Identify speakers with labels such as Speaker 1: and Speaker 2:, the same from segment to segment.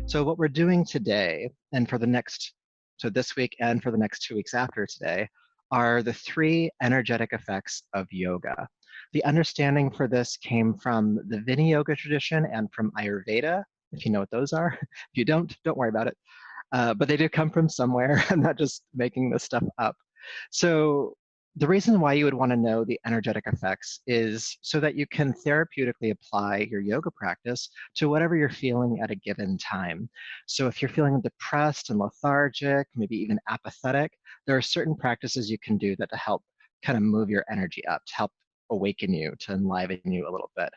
Speaker 1: So what we're doing today, and so this week and for the next 2 weeks after today, are the 3 energetic effects of yoga. The understanding for this came from the Vini yoga tradition and from Ayurveda, if you know what those are. If you don't worry about it. But they do come from somewhere. I'm not just making this stuff up. So the reason why you would want to know the energetic effects is so that you can therapeutically apply your yoga practice to whatever you're feeling at a given time. So if you're feeling depressed and lethargic, maybe even apathetic, there are certain practices you can do that to help kind of move your energy up, to help awaken you, to enliven you a little bit.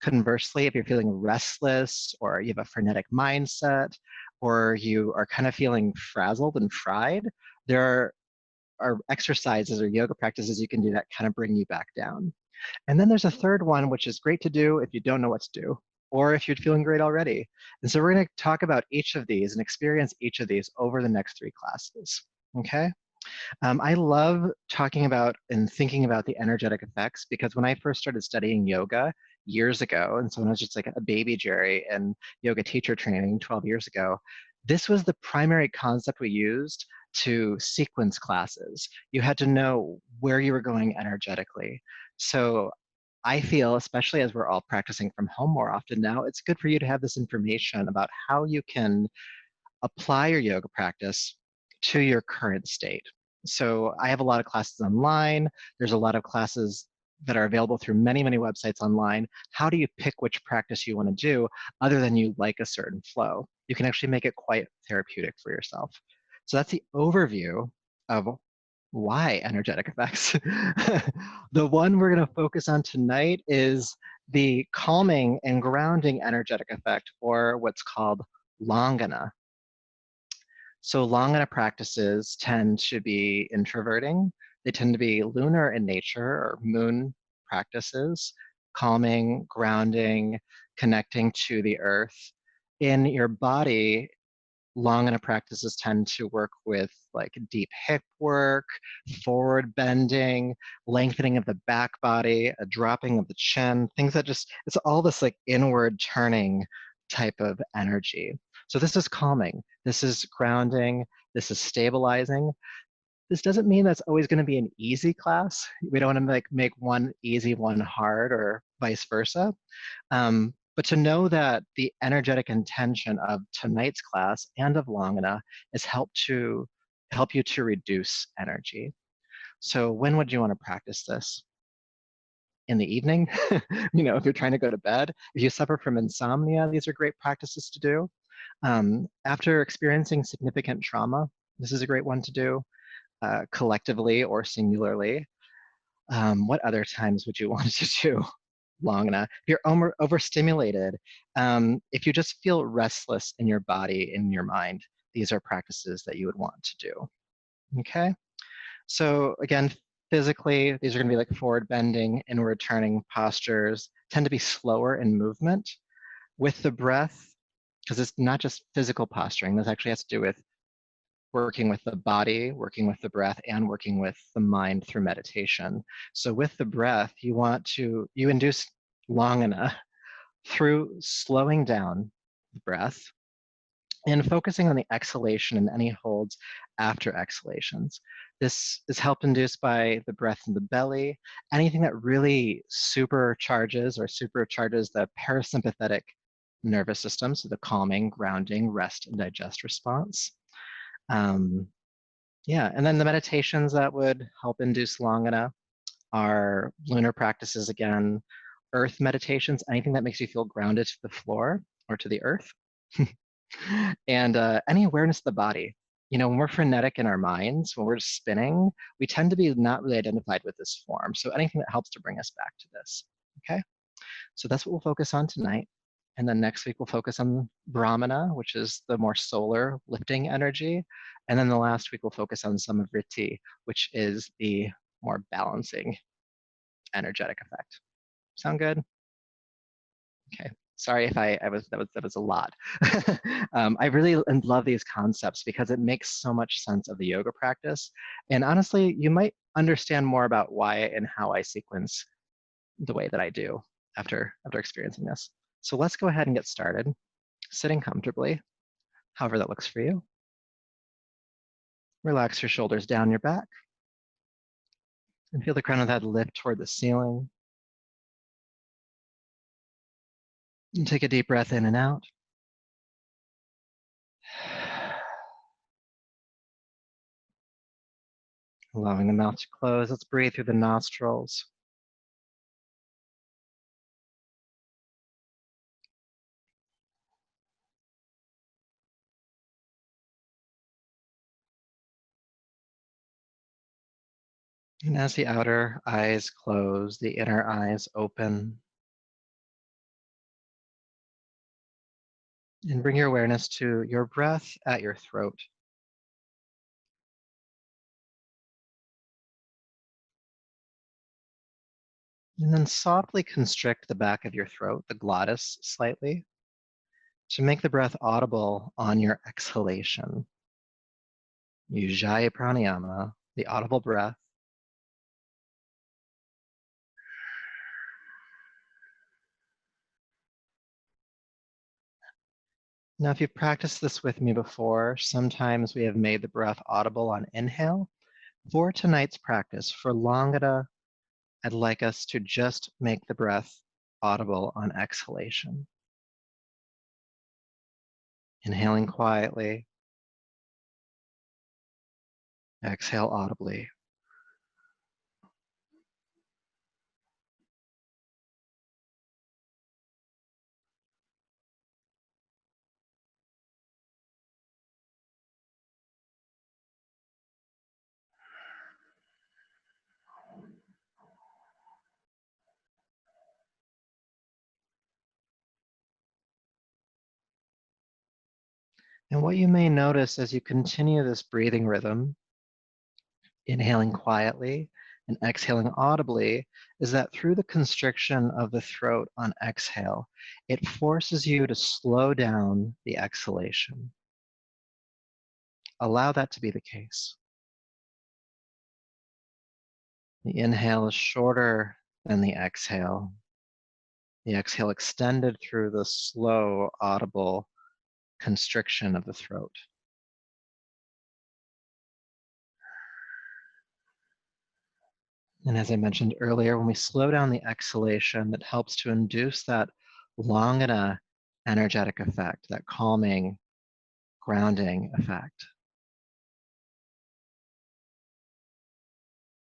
Speaker 1: Conversely, if you're feeling restless or you have a frenetic mindset or you are kind of feeling frazzled and fried, there are exercises or yoga practices you can do that kind of bring you back down. And then there's a third one, which is great to do if you don't know what to do or if you're feeling great already. And so we're going to talk about each of these and experience each of these over the next 3 classes. Okay? I love talking about and thinking about the energetic effects because when I first started studying yoga years ago, and so when I was just like a baby Jerry in yoga teacher training 12 years ago, this was the primary concept we used to sequence classes. You had to know where you were going energetically. So I feel, especially as we're all practicing from home more often now, it's good for you to have this information about how you can apply your yoga practice to your current state. So I have a lot of classes online. There's a lot of classes that are available through many, many websites online. How do you pick which practice you want to do other than you like a certain flow? You can actually make it quite therapeutic for yourself. So that's the overview of why energetic effects. The one we're going to focus on tonight is the calming and grounding energetic effect, or what's called Langhana. So Langana practices tend to be introverting. They tend to be lunar in nature or moon practices, calming, grounding, connecting to the earth. In your body, Langana practices tend to work with like deep hip work, forward bending, lengthening of the back body, a dropping of the chin, things that just, it's all this like inward turning type of energy. So this is calming, this is grounding, this is stabilizing. This doesn't mean that's always going to be an easy class. We don't want to make one easy, one hard, or vice versa. But to know that the energetic intention of tonight's class and of Langana is help you to reduce energy. So when would you want to practice this? In the evening? If you're trying to go to bed, if you suffer from insomnia, these are great practices to do. After experiencing significant trauma, this is a great one to do collectively or singularly. What other times would you want to do Langana? If you're overstimulated, if you just feel restless in your body, in your mind, these are practices that you would want to do. Okay? So again, physically, these are going to be like forward bending, inward turning postures, tend to be slower in movement. With the breath, because it's not just physical posturing, this actually has to do with working with the body, working with the breath, and working with the mind through meditation. So with the breath, you induce Langana through slowing down the breath and focusing on the exhalation and any holds after exhalations. This is helped induced by the breath in the belly, anything that really supercharges the parasympathetic nervous system, so the calming, grounding, rest, and digest response. Yeah, and then the meditations that would help induce Langana are lunar practices again, earth meditations, anything that makes you feel grounded to the floor or to the earth, and any awareness of the body. When we're frenetic in our minds, when we're spinning, we tend to be not really identified with this form. So anything that helps to bring us back to this, okay? So that's what we'll focus on tonight. And then next week, we'll focus on Brahmana, which is the more solar lifting energy. And then the last week, we'll focus on Samavriti, which is the more balancing energetic effect. Sound good? Okay. Sorry if that was a lot. I really love these concepts because it makes so much sense of the yoga practice. And honestly, you might understand more about why and how I sequence the way that I do after experiencing this. So let's go ahead and get started, sitting comfortably, however that looks for you. Relax your shoulders down your back and feel the crown of the head lift toward the ceiling. And take a deep breath in and out. Allowing the mouth to close. Let's breathe through the nostrils. And as the outer eyes close, the inner eyes open. And bring your awareness to your breath at your throat. And then softly constrict the back of your throat, the glottis, slightly, to make the breath audible on your exhalation. Ujjayi pranayama, the audible breath. Now, if you've practiced this with me before, sometimes we have made the breath audible on inhale. For tonight's practice, for Langhana, I'd like us to just make the breath audible on exhalation. Inhaling quietly, exhale audibly. And what you may notice as you continue this breathing rhythm, inhaling quietly and exhaling audibly, is that through the constriction of the throat on exhale, it forces you to slow down the exhalation. Allow that to be the case. The inhale is shorter than the exhale. The exhale extended through the slow, audible constriction of the throat. And as I mentioned earlier, when we slow down the exhalation, that helps to induce that Langhana energetic effect, that calming, grounding effect.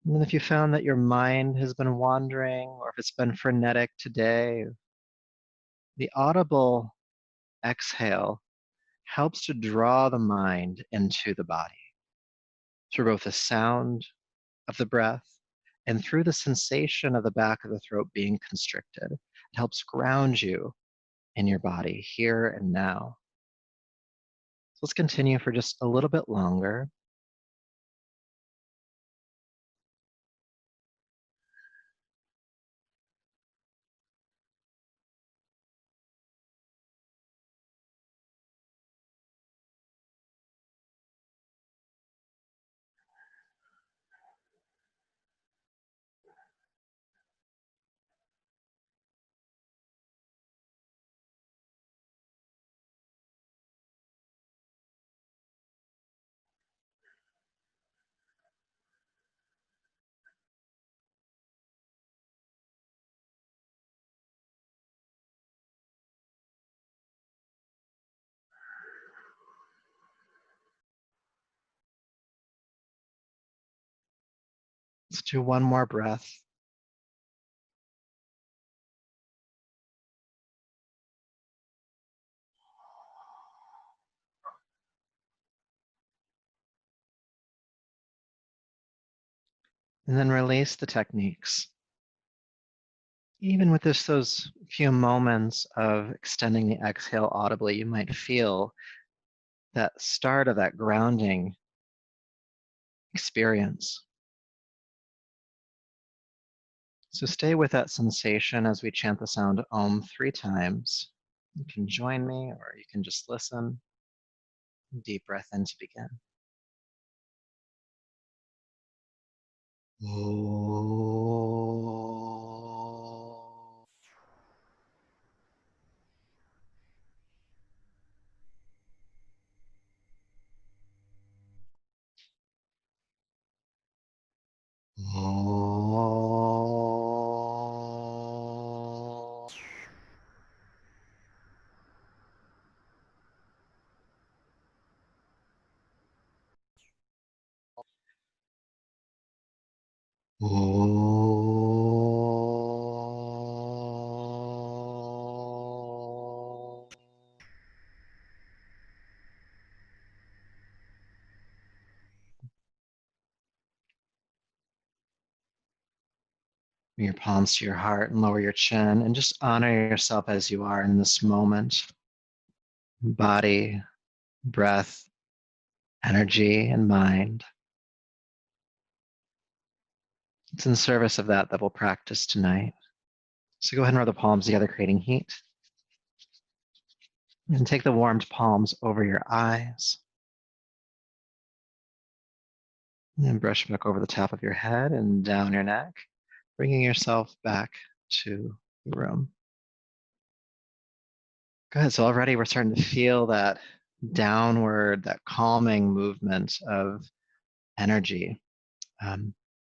Speaker 1: And then if you found that your mind has been wandering or if it's been frenetic today, the audible exhale helps to draw the mind into the body through both the sound of the breath and through the sensation of the back of the throat being constricted. It helps ground you in your body here and now. So let's continue for just a little bit longer. Let's do one more breath. And then release the techniques. Even with just those few moments of extending the exhale audibly, you might feel that start of that grounding experience. So stay with that sensation as we chant the sound Om 3 times. You can join me or you can just listen. Deep breath in to begin. Bring your palms to your heart and lower your chin and just honor yourself as you are in this moment. Body, breath, energy, and mind. It's in service of that we'll practice tonight. So go ahead and rub the palms together, creating heat. And take the warmed palms over your eyes. And brush back over the top of your head and down your neck, bringing yourself back to the room. Good. So already we're starting to feel that downward, that calming movement of energy.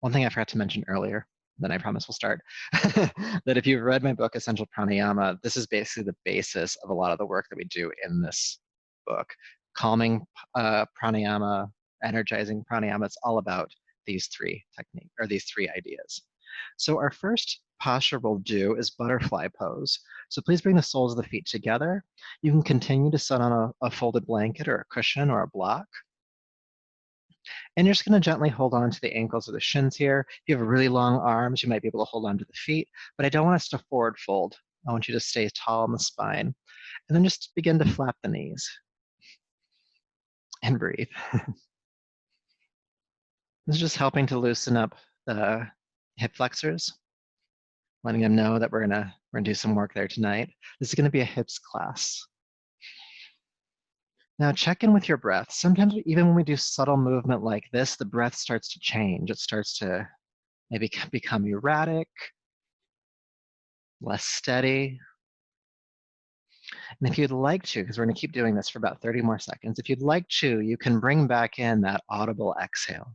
Speaker 1: One thing I forgot to mention earlier, then I promise we'll start, that if you've read my book, Essential Pranayama, this is basically the basis of a lot of the work that we do in this book. Calming pranayama, energizing pranayama, it's all about these three techniques, or these three ideas. So our first posture we'll do is butterfly pose. So please bring the soles of the feet together. You can continue to sit on a folded blanket or a cushion or a block. And you're just going to gently hold on to the ankles or the shins here. If you have really long arms, you might be able to hold on to the feet, but I don't want us to forward fold. I want you to stay tall on the spine. And then just begin to flap the knees and breathe. This is just helping to loosen up the hip flexors, letting them know that we're gonna do some work there tonight. This is gonna be a hips class. Now check in with your breath. Sometimes even when we do subtle movement like this, the breath starts to change. It starts to maybe become erratic, less steady. And if you'd like to, because we're gonna keep doing this for about 30 more seconds, if you'd like to, you can bring back in that audible exhale.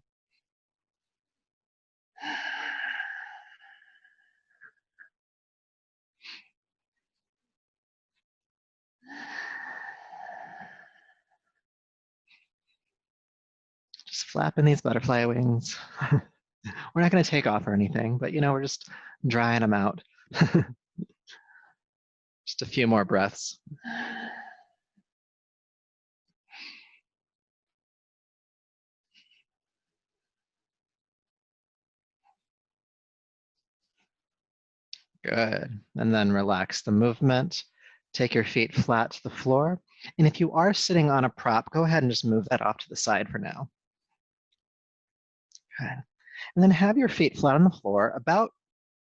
Speaker 1: Just flapping these butterfly wings. We're not gonna take off or anything, but we're just drying them out. Just a few more breaths. Good. And then relax the movement. Take your feet flat to the floor. And if you are sitting on a prop, go ahead and just move that off to the side for now. Good. And then have your feet flat on the floor, about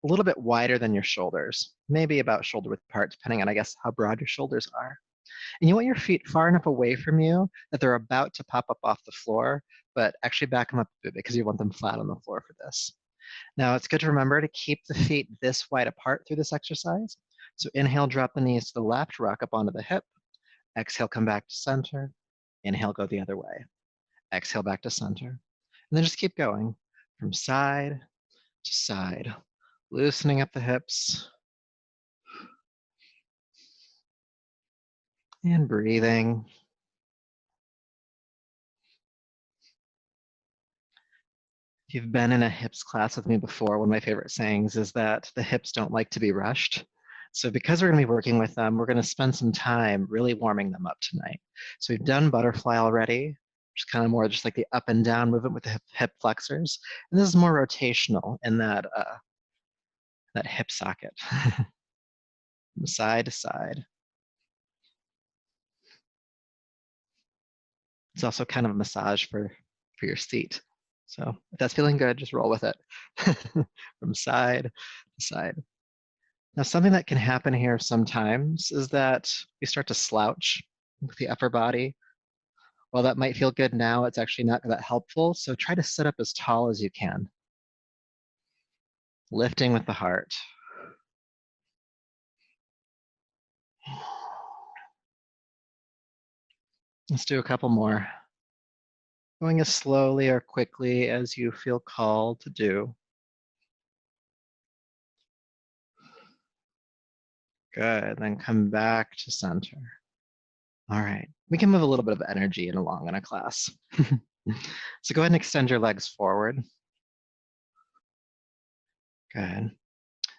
Speaker 1: a little bit wider than your shoulders, maybe about shoulder width apart, depending on, I guess, how broad your shoulders are. And you want your feet far enough away from you that they're about to pop up off the floor, but actually back them up a bit because you want them flat on the floor for this. Now, it's good to remember to keep the feet this wide apart through this exercise. So inhale, drop the knees to the left, rock up onto the hip. Exhale, come back to center. Inhale, go the other way. Exhale, back to center. And then just keep going from side to side, loosening up the hips and breathing. If you've been in a hips class with me before, one of my favorite sayings is that the hips don't like to be rushed. So because we're going to be working with them, we're going to spend some time really warming them up tonight. So we've done butterfly already, which is kind of more just like the up and down movement with the hip flexors. And this is more rotational in that hip socket, from side to side. It's also kind of a massage for your seat. So if that's feeling good, just roll with it from side to side. Now, something that can happen here sometimes is that we start to slouch with the upper body. While that might feel good now, it's actually not that helpful. So try to sit up as tall as you can, lifting with the heart. Let's do a couple more. Going as slowly or quickly as you feel called to do. Good, then come back to center. All right, we can move a little bit of energy in along in a class. So go ahead and extend your legs forward. Good.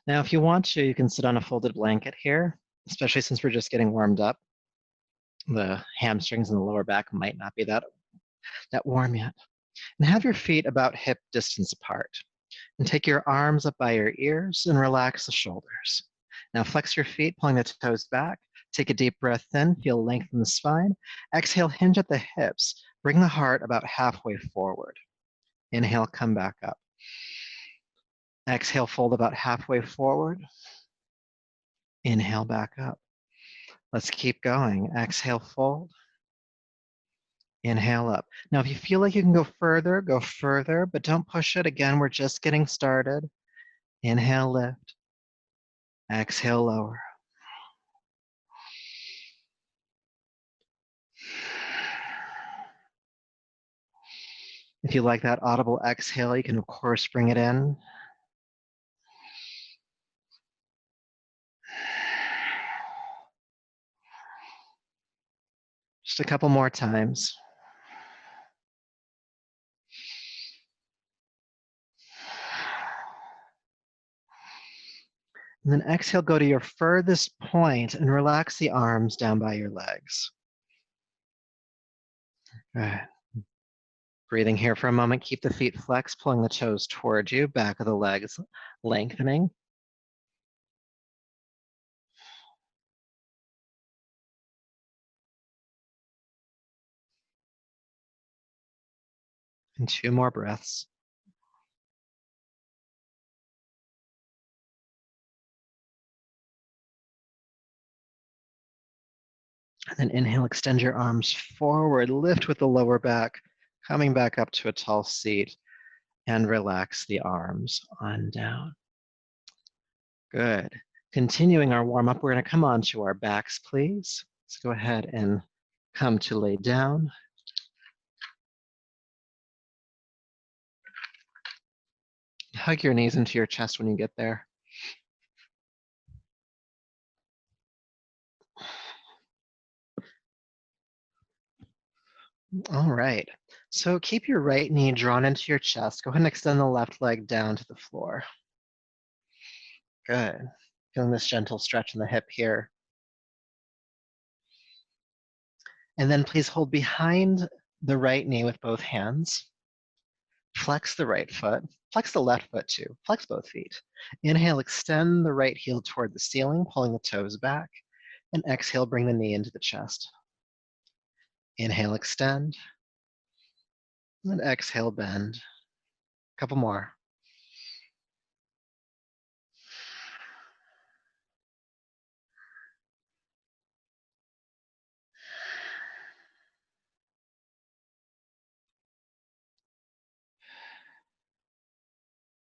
Speaker 1: Now, if you want to, you can sit on a folded blanket here, especially since we're just getting warmed up. The hamstrings and the lower back might not be that warm yet. And have your feet about hip distance apart. And take your arms up by your ears and relax the shoulders. Now flex your feet, pulling the toes back. Take a deep breath in, feel length in the spine. Exhale, hinge at the hips. Bring the heart about halfway forward. Inhale, come back up. Exhale, fold about halfway forward. Inhale, back up. Let's keep going. Exhale, fold. Inhale up. Now, if you feel like you can go further, but don't push it. Again, we're just getting started. Inhale, lift. Exhale, lower. If you like that audible exhale, you can, of course, bring it in. Just a couple more times. And then exhale, go to your furthest point and relax the arms down by your legs. Good. Breathing here for a moment, keep the feet flexed, pulling the toes towards you, back of the legs lengthening. And 2 more breaths. And then inhale, extend your arms forward, lift with the lower back, coming back up to a tall seat, and relax the arms on down. Good. Continuing our warm up, we're going to come onto our backs, please. Let's go ahead and come to lay down. Hug your knees into your chest when you get there. All right. So keep your right knee drawn into your chest. Go ahead and extend the left leg down to the floor. Good. Feeling this gentle stretch in the hip here. And then please hold behind the right knee with both hands. Flex the right foot. Flex the left foot too. Flex both feet. Inhale, extend the right heel toward the ceiling, pulling the toes back. And exhale, bring the knee into the chest. Inhale, extend. And exhale, bend. A couple more.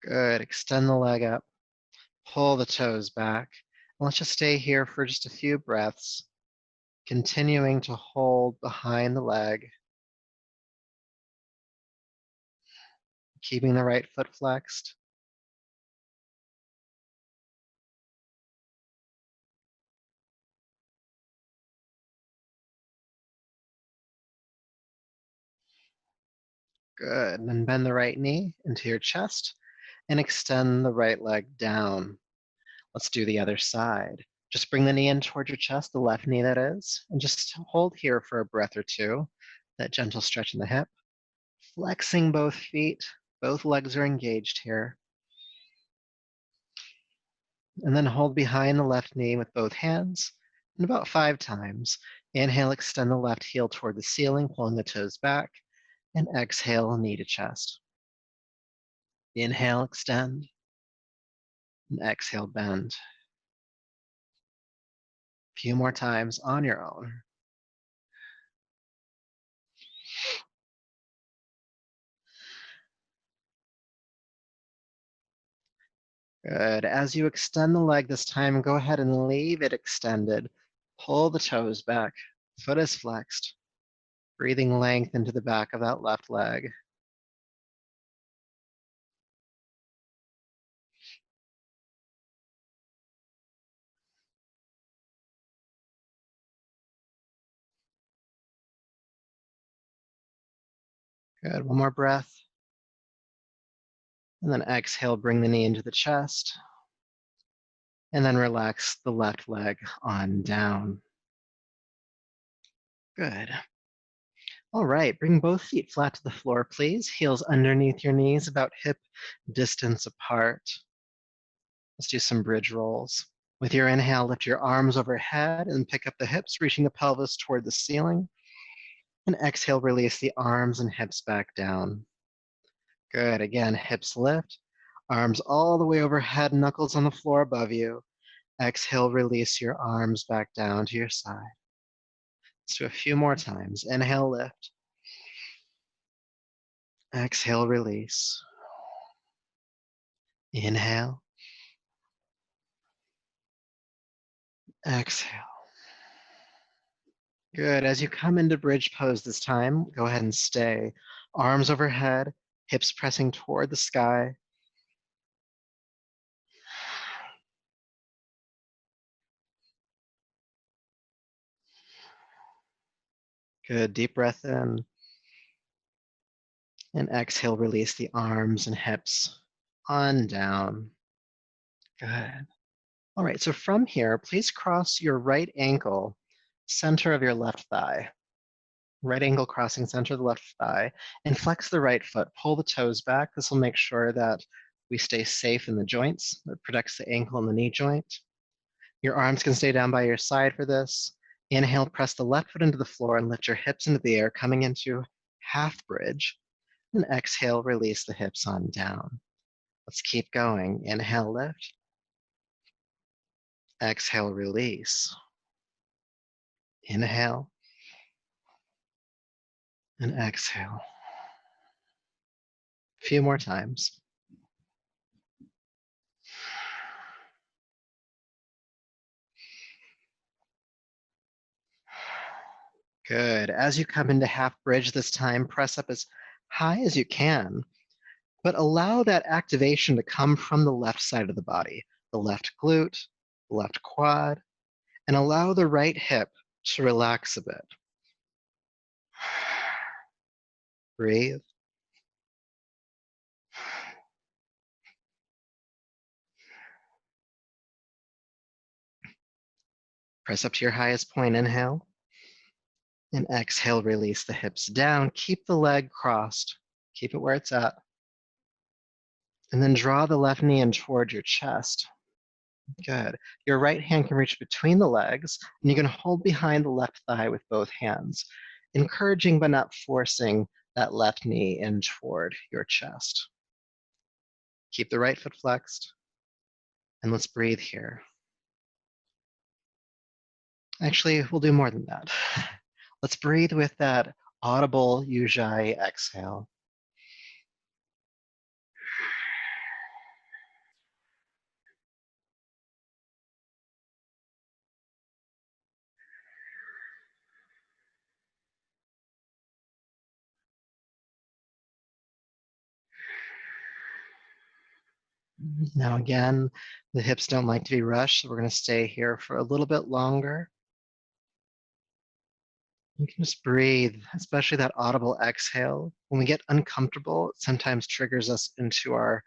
Speaker 1: Good. Extend the leg up. Pull the toes back. And let's just stay here for just a few breaths, continuing to hold behind the leg, keeping the right foot flexed. Good. And then bend the right knee into your chest and extend the right leg down. Let's do the other side. Just bring the knee in toward your chest, the left knee that is, and just hold here for a breath or two. That gentle stretch in the hip. Flexing both feet. Both legs are engaged here. And then hold behind the left knee with both hands. And about 5 times. Inhale, extend the left heel toward the ceiling, pulling the toes back. And exhale, knee to chest. Inhale, extend. And exhale, bend. few more times on your own. Good. As you extend the leg this time, go ahead and leave it extended. Pull the toes back. Foot is flexed. Breathing length into the back of that left leg. Good. One more breath. And then exhale, bring the knee into the chest. And then relax the left leg on down. Good. All right, bring both feet flat to the floor, please. Heels underneath your knees, about hip distance apart. Let's do some bridge rolls. With your inhale, lift your arms overhead and pick up the hips, reaching the pelvis toward the ceiling. And exhale, release the arms and hips back down. Good. Again, hips lift, arms all the way overhead, knuckles on the floor above you. Exhale, release your arms back down to your side. Let's do a few more times. Inhale, lift. Exhale, release. Inhale. Exhale. Good. As you come into bridge pose this time, go ahead and stay. Arms overhead, hips pressing toward the sky. Good. Deep breath in. And exhale, release the arms and hips on down. Good. All right, so from here, please cross your right ankle, center of your left thigh. Right ankle crossing center of the left thigh, and flex the right foot. Pull the toes back. This will make sure that we stay safe in the joints. It protects the ankle and the knee joint. Your arms can stay down by your side for this. Inhale, press the left foot into the floor and lift your hips into the air, coming into half bridge. And exhale, release the hips on down. Let's keep going. Inhale, lift. Exhale, release. Inhale. And exhale. A few more times. Good. As you come into half bridge this time, press up as high as you can, but allow that activation to come from the left side of the body, the left glute, the left quad, and allow the right hip to relax a bit. Breathe. Press up to your highest point, inhale. And exhale, release the hips down. Keep the leg crossed. Keep it where it's at. And then draw the left knee in toward your chest. Good. Your right hand can reach between the legs, and you can hold behind the left thigh with both hands, encouraging but not forcing that left knee in toward your chest. Keep the right foot flexed, and let's breathe here. Actually, we'll do more than that. Let's breathe with that audible Ujjayi exhale. Now again, the hips don't like to be rushed, so we're going to stay here for a little bit longer. You can just breathe, especially that audible exhale. When we get uncomfortable, it sometimes triggers us into our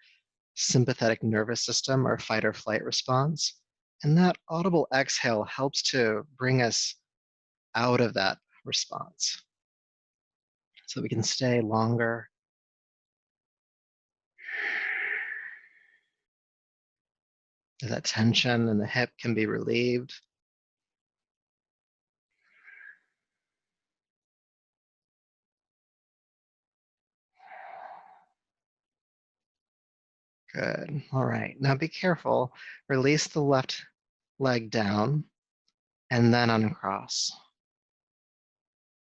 Speaker 1: sympathetic nervous system, our fight or flight response. And that audible exhale helps to bring us out of that response so we can stay longer. That tension in the hip can be relieved. Good. All right. Now be careful. Release the left leg down. and then uncross.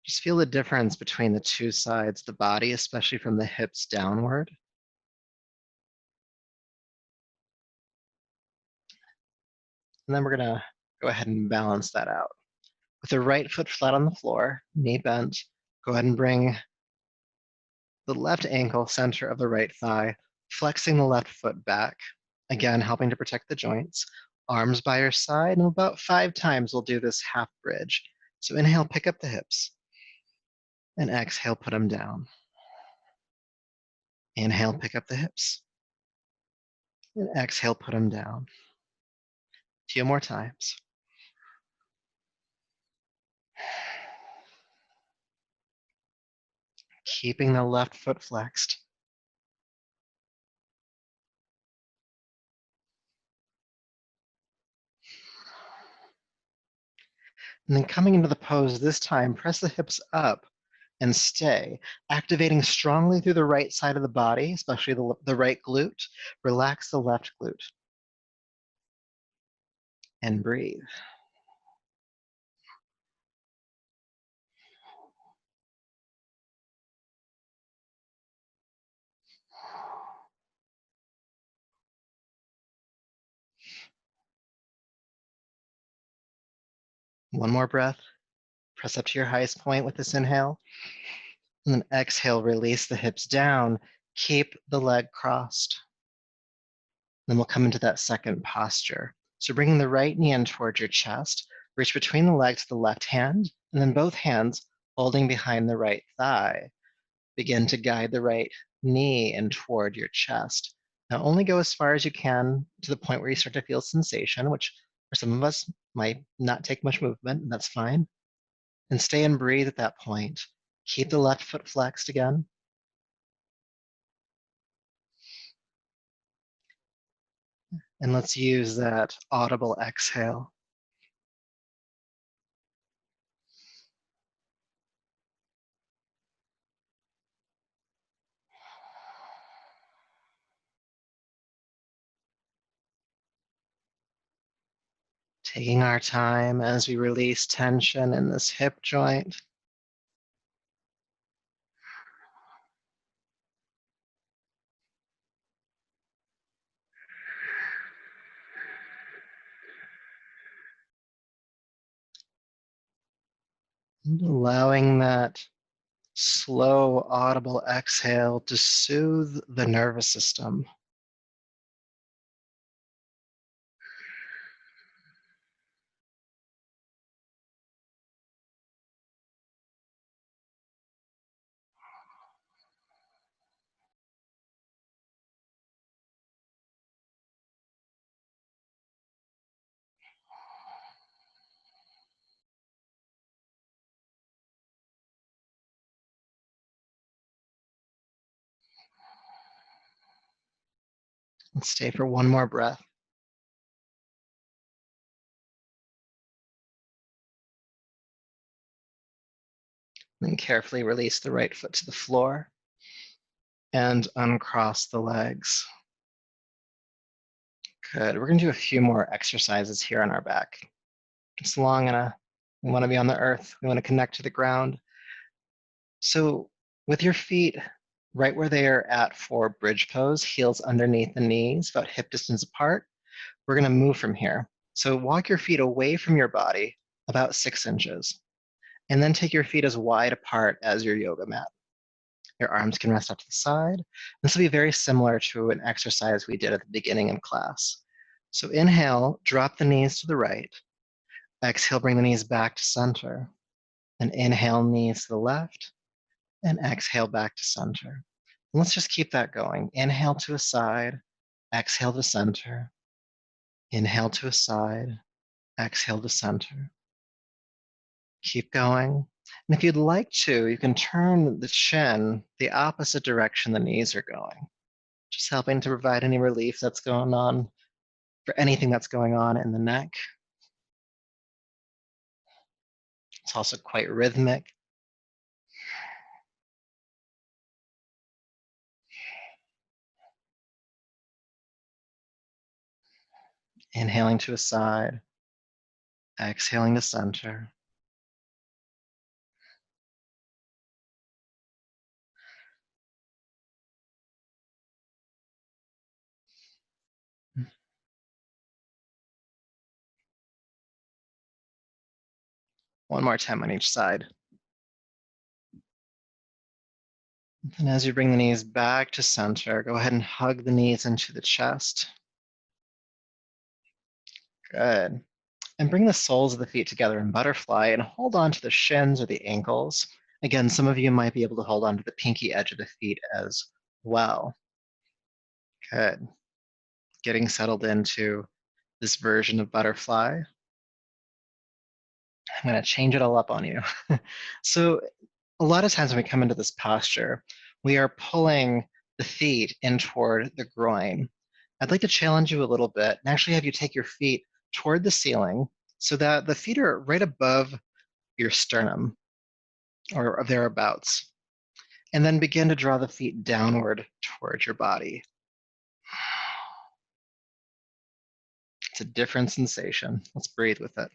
Speaker 1: Just feel the difference between the two sides of the body, especially from the hips downward. And then we're gonna go ahead and balance that out. With the right foot flat on the floor, knee bent, go ahead and bring the left ankle center of the right thigh, flexing the left foot back. Again, helping to protect the joints. Arms by your side, and about 5 times we'll do this half bridge. So inhale, pick up the hips, and exhale, put them down. Inhale, pick up the hips, and exhale, put them down. A few more times. Keeping the left foot flexed. And then coming into the pose this time, press the hips up and stay, activating strongly through the right side of the body, especially the right glute. Relax the left glute. And breathe. One more breath. Press up to your highest point with this inhale. And then exhale, release the hips down. Keep the leg crossed. Then we'll come into that second posture. So bringing the right knee in towards your chest, reach between the legs to the left hand, and then both hands holding behind the right thigh. Begin to guide the right knee in toward your chest. Now only go as far as you can to the point where you start to feel sensation, which for some of us might not take much movement, and that's fine. And stay and breathe at that point. Keep the left foot flexed again. And let's use that audible exhale. Taking our time as we release tension in this hip joint. And allowing that slow, audible exhale to soothe the nervous system. And stay for one more breath. Then carefully release the right foot to the floor and uncross the legs. Good. We're going to do a few more exercises here on our back. Just long enough. We want to be on the earth. We want to connect to the ground. So with your feet right where they are at for bridge pose, heels underneath the knees, about hip distance apart, we're going to move from here. So walk your feet away from your body about 6 inches, and then take your feet as wide apart as your yoga mat. Your arms can rest out to the side. This will be very similar to an exercise we did at the beginning of class. So inhale, drop the knees to the right. Exhale, bring the knees back to center. And inhale, knees to the left. And exhale back to center. And let's just keep that going. Inhale to a side. Exhale to center. Inhale to a side. Exhale to center. Keep going. And if you'd like to, you can turn the chin the opposite direction the knees are going, just helping to provide any relief that's going on for anything that's going on in the neck. It's also quite rhythmic. Inhaling to a side, Exhaling to center. One more time on each side. And as you bring the knees back to center, go ahead and hug the knees into the chest. Good. And bring the soles of the feet together in butterfly and hold on to the shins or the ankles. Again, some of you might be able to hold on to the pinky edge of the feet as well. Good. Getting settled into this version of butterfly. I'm going to change it all up on you. So a lot of times when we come into this posture, we are pulling the feet in toward the groin. I'd like to challenge you a little bit and actually have you take your feet toward the ceiling so that the feet are right above your sternum or thereabouts. And then begin to draw the feet downward towards your body. It's a different sensation. Let's breathe with it.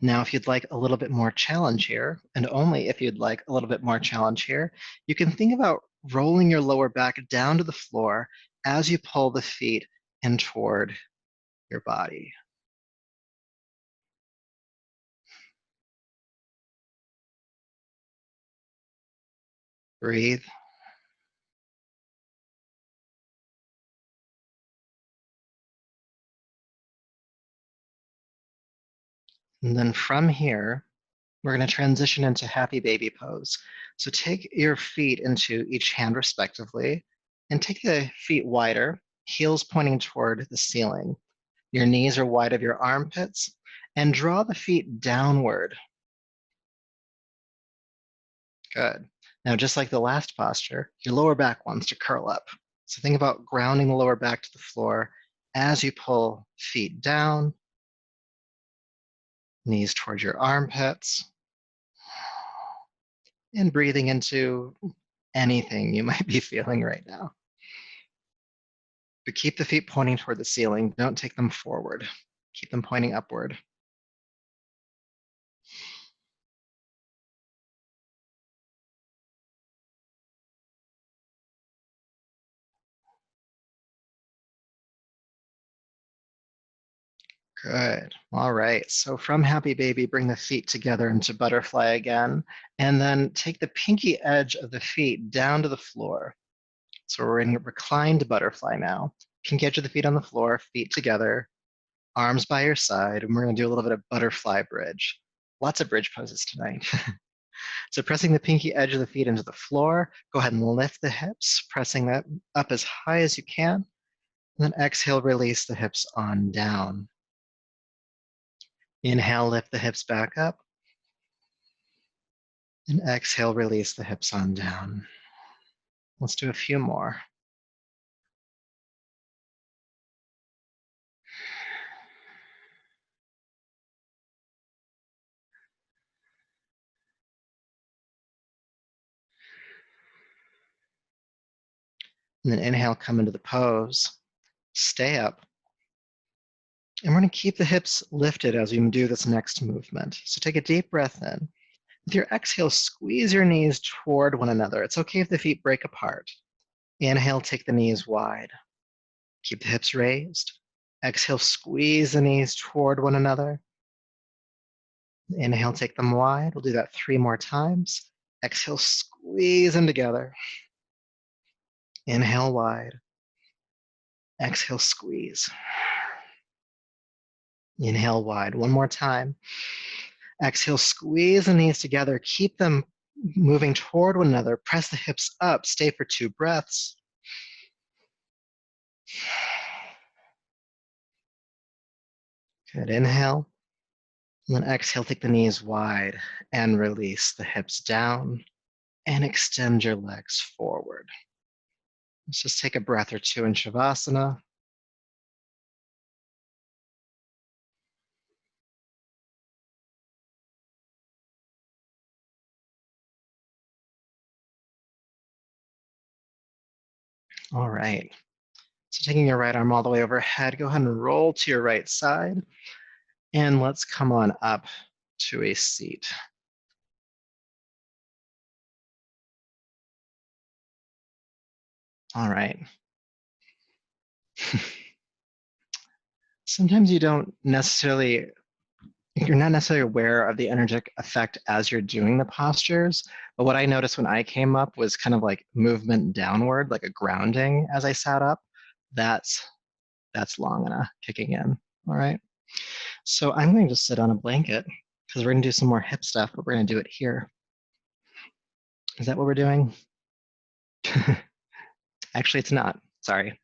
Speaker 1: Now, if you'd like a little bit more challenge here, and only if you'd like a little bit more challenge here, you can think about rolling your lower back down to the floor as you pull the feet in toward your body. Breathe. And then from here, we're going to transition into happy baby pose. So take your feet into each hand respectively and take the feet wider, heels pointing toward the ceiling. Your knees are wide of your armpits and draw the feet downward. Good. Now, just like the last posture, your lower back wants to curl up. So think about grounding the lower back to the floor as you pull feet down, knees towards your armpits, and breathing into anything you might be feeling right now. But keep the feet pointing toward the ceiling. Don't take them forward. Keep them pointing upward. Good. All right. So from happy baby, bring the feet together into butterfly again, and then take the pinky edge of the feet down to the floor. So we're in reclined butterfly now. Pinky edge of the feet on the floor, feet together, arms by your side, and we're going to do a little bit of butterfly bridge. Lots of bridge poses tonight. So pressing the pinky edge of the feet into the floor, go ahead and lift the hips, pressing that up as high as you can. And then exhale, release the hips on down. Inhale, lift the hips back up. And exhale, release the hips on down. Let's do a few more. And then inhale, come into the pose. Stay up. And we're going to keep the hips lifted as we do this next movement. So take a deep breath in. With your exhale, squeeze your knees toward one another. It's okay if the feet break apart. Inhale, take the knees wide. Keep the hips raised. Exhale, squeeze the knees toward one another. Inhale, take them wide. We'll do that 3 more times. Exhale, squeeze them together. Inhale wide. Exhale, squeeze. Inhale wide. One more time. Exhale, squeeze the knees together. Keep them moving toward one another. Press the hips up. Stay for 2 breaths. Good. Inhale. And then exhale, take the knees wide and release the hips down and extend your legs forward. Let's just take a breath or 2 in Shavasana. All right. So taking your right arm all the way overhead, go ahead and roll to your right side. And let's come on up to a seat. All right. Sometimes you're not necessarily aware of the energetic effect as you're doing the postures. But what I noticed when I came up was kind of like movement downward, like a grounding as I sat up. That's Langhana kicking in. All right. So I'm going to sit on a blanket because we're going to do some more hip stuff, but we're going to do it here. Is that what we're doing? Actually, it's not. Sorry.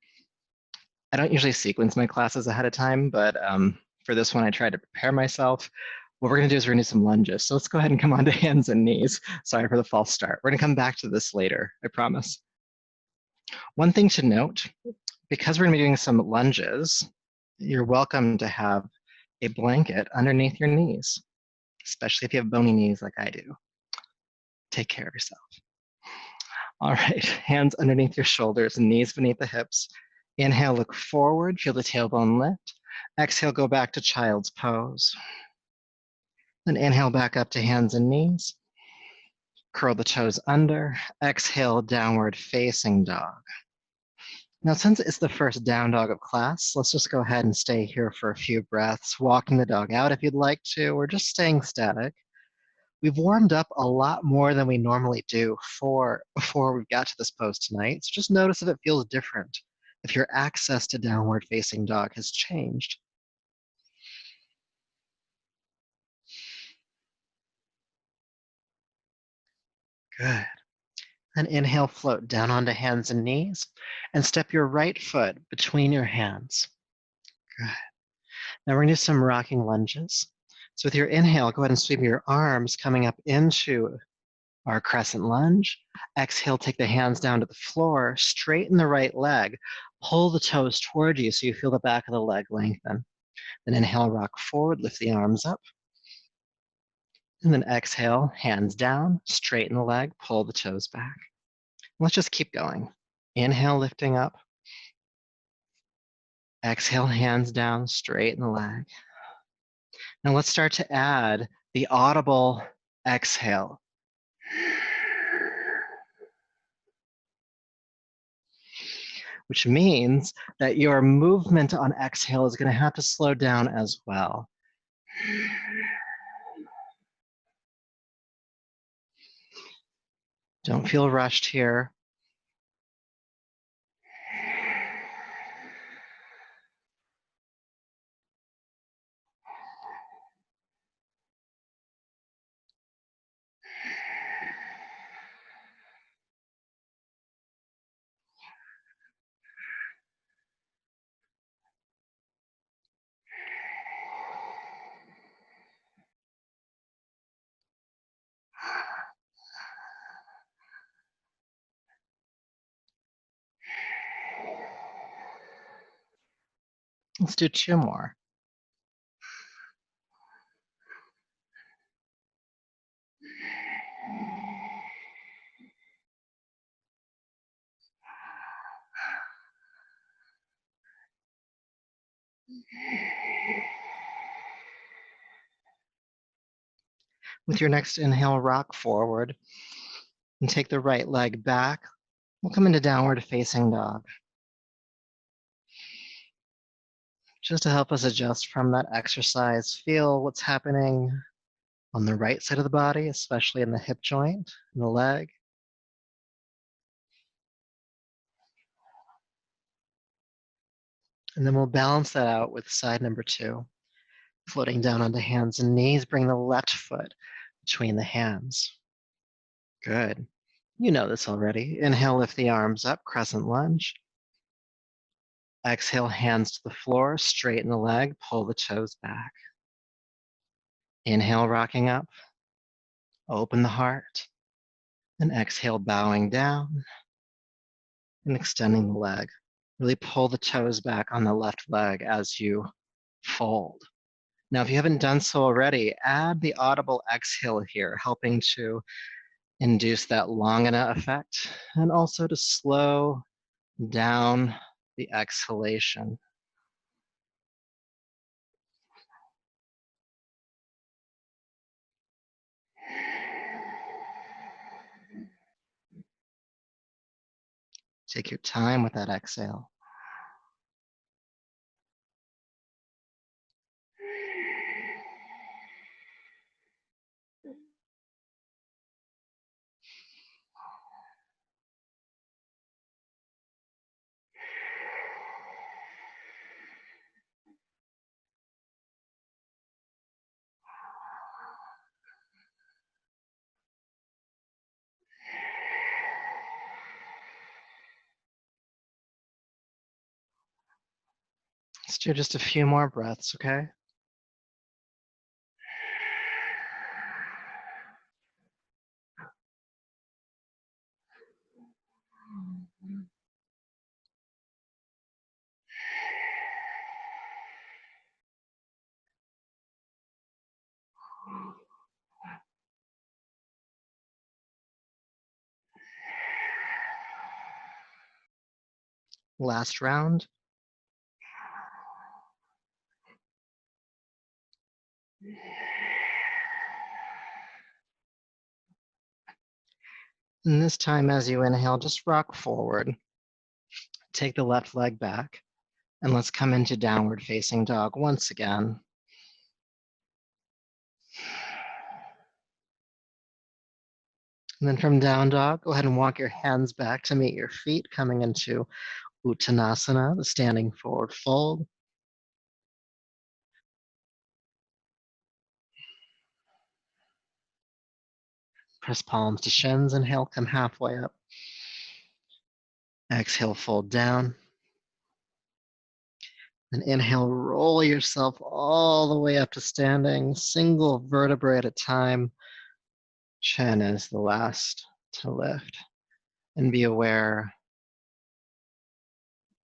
Speaker 1: I don't usually sequence my classes ahead of time, but for this one, I tried to prepare myself. What we're going to do is we're going to do some lunges. So let's go ahead and come onto hands and knees. Sorry for the false start. We're going to come back to this later, I promise. One thing to note, because we're going to be doing some lunges, you're welcome to have a blanket underneath your knees, especially if you have bony knees like I do. Take care of yourself. All right, hands underneath your shoulders and knees beneath the hips. Inhale, look forward, feel the tailbone lift. Exhale, go back to child's pose. Then inhale back up to hands and knees. Curl the toes under. Exhale, downward facing dog. Now, since it's the first down dog of class, let's just go ahead and stay here for a few breaths, walking the dog out if you'd like to, or just staying static. We've warmed up a lot more than we normally do before we got to this pose tonight. So just notice if it feels different, if your access to downward facing dog has changed. Good. And inhale, float down onto hands and knees, and step your right foot between your hands. Good. Now we're going to do some rocking lunges. So with your inhale, go ahead and sweep your arms coming up into our crescent lunge. Exhale, take the hands down to the floor, straighten the right leg, pull the toes toward you so you feel the back of the leg lengthen. Then inhale, rock forward, lift the arms up. And then exhale, hands down, straighten the leg, pull the toes back. Let's just keep going. Inhale, lifting up. Exhale, hands down, straighten the leg. Now let's start to add the audible exhale. Which means that your movement on exhale is going to have to slow down as well. Don't feel rushed here. Let's do two more. With your next inhale, rock forward and take the right leg back. We'll come into downward facing dog. Just to help us adjust from that exercise, feel what's happening on the right side of the body, especially in the hip joint and the leg. And then we'll balance that out with side number two. Floating down onto hands and knees, bring the left foot between the hands. Good. You know this already. Inhale, lift the arms up, crescent lunge. Exhale, hands to the floor, straighten the leg, pull the toes back. Inhale, rocking up. Open the heart. And exhale, bowing down and extending the leg. Really pull the toes back on the left leg as you fold. Now, if you haven't done so already, add the audible exhale here, helping to induce that Langhana effect and also to slow down the exhalation. Take your time with that exhale. Let's do just a few more breaths, okay? Last round. And this time, as you inhale, just rock forward. Take the left leg back, and let's come into downward facing dog once again. And then from down dog, go ahead and walk your hands back to meet your feet, coming into Uttanasana, the standing forward fold. Press palms to shins. Inhale, come halfway up. Exhale, fold down. And inhale, roll yourself all the way up to standing, single vertebrae at a time. Chin is the last to lift. And be aware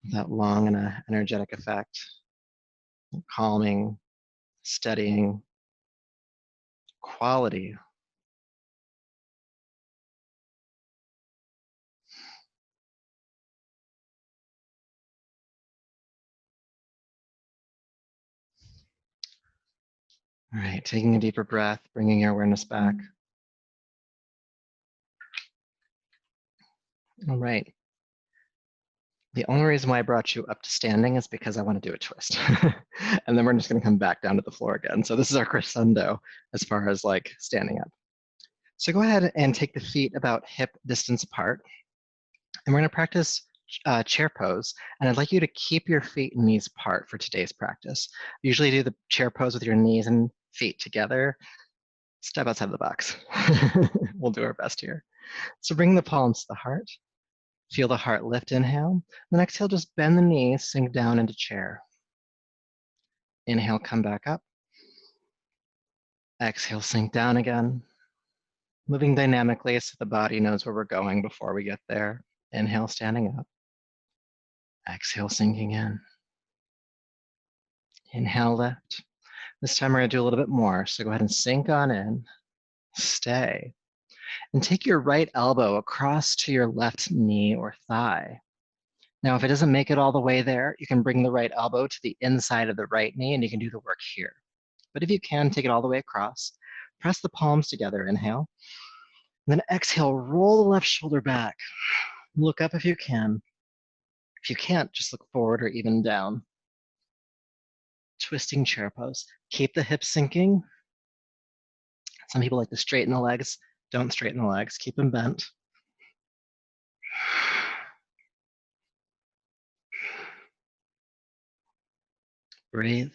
Speaker 1: of that Langhana energetic effect, calming, steadying quality. All right, taking a deeper breath, bringing your awareness back. All right. The only reason why I brought you up to standing is because I want to do a twist. And then we're just going to come back down to the floor again. So this is our crescendo as far as like standing up. So go ahead and take the feet about hip distance apart. And we're going to practice chair pose. And I'd like you to keep your feet and knees apart for today's practice. Usually do the chair pose with your knees and feet together. Step outside the box. We'll do our best here. So bring the palms to the heart. Feel the heart lift, inhale. Then exhale, just bend the knees, sink down into chair. Inhale, come back up. Exhale, sink down again. Moving dynamically so the body knows where we're going before we get there. Inhale, standing up. Exhale, sinking in. Inhale, lift. This time we're gonna do a little bit more. So go ahead and sink on in, stay. And take your right elbow across to your left knee or thigh. Now, if it doesn't make it all the way there, you can bring the right elbow to the inside of the right knee and you can do the work here. But if you can, take it all the way across. Press the palms together, inhale. And then exhale, roll the left shoulder back. Look up if you can. If you can't, just look forward or even down. Twisting chair pose. Keep the hips sinking. Some people like to straighten the legs. Don't straighten the legs, keep them bent. Breathe.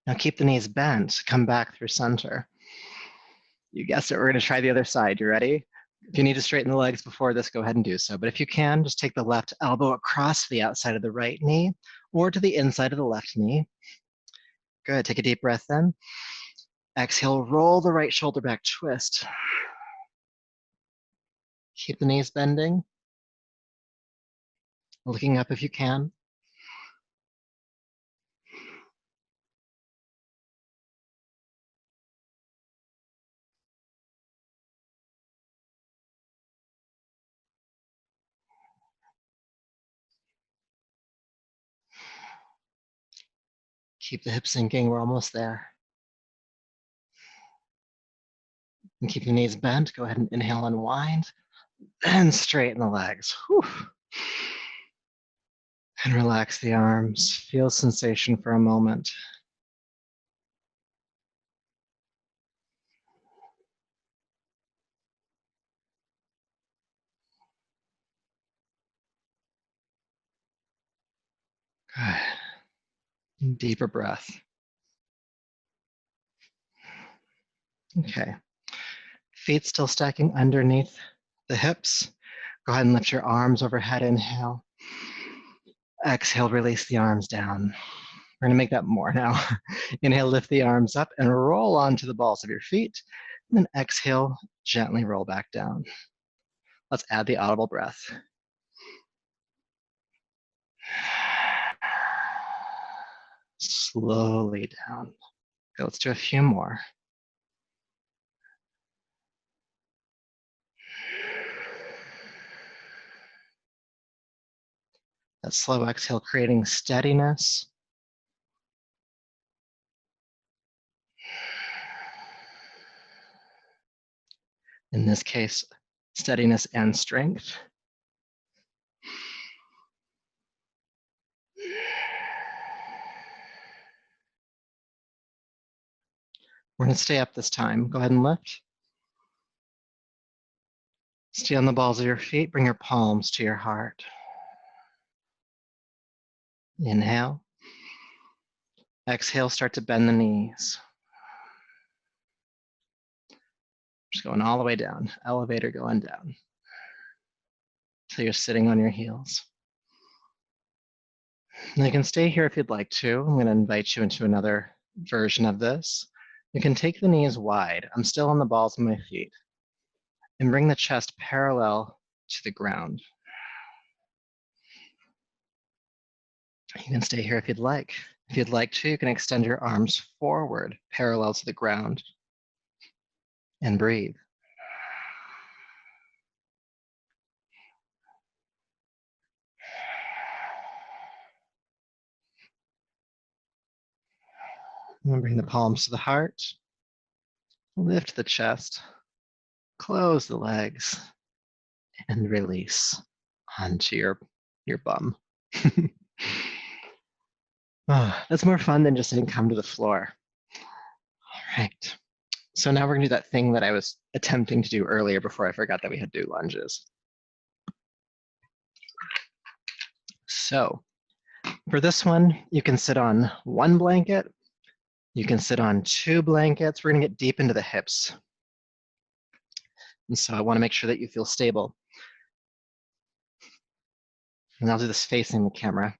Speaker 1: Now keep the knees bent, come back through center. You guessed it, we're gonna try the other side. You ready? If you need to straighten the legs before this, go ahead and do so. But if you can, just take the left elbow across the outside of the right knee or to the inside of the left knee. Good, take a deep breath in. Exhale, roll the right shoulder back, twist. Keep the knees bending. Looking up if you can. Keep the hips sinking, we're almost there. And keep the knees bent, go ahead and inhale, unwind, and straighten the legs. Whew. And relax the arms. Feel sensation for a moment. Good. Deeper breath. Okay. Feet still stacking underneath the hips. Go ahead and lift your arms overhead. Inhale. Exhale, release the arms down. We're going to make that more now. Inhale, lift the arms up and roll onto the balls of your feet. And then exhale, gently roll back down. Let's add the audible breath. Slowly down. Okay, let's do a few more. That slow exhale, creating steadiness. In this case, steadiness and strength. We're going to stay up this time. Go ahead and lift. Stay on the balls of your feet. Bring your palms to your heart. Inhale. Exhale, start to bend the knees. Just going all the way down. Elevator going down. Until you're sitting on your heels. Now you can stay here if you'd like to. I'm going to invite you into another version of this. You can take the knees wide. I'm still on the balls of my feet. And bring the chest parallel to the ground. You can stay here if you'd like. If you'd like to, you can extend your arms forward, parallel to the ground, and breathe. And bring the palms to the heart. Lift the chest. Close the legs. And release onto your bum. Oh, that's more fun than just saying come to the floor. All right. So now we're going to do that thing that I was attempting to do earlier before I forgot that we had to do lunges. So for this one, you can sit on one blanket. You can sit on two blankets. We're going to get deep into the hips. And so I want to make sure that you feel stable. And I'll do this facing the camera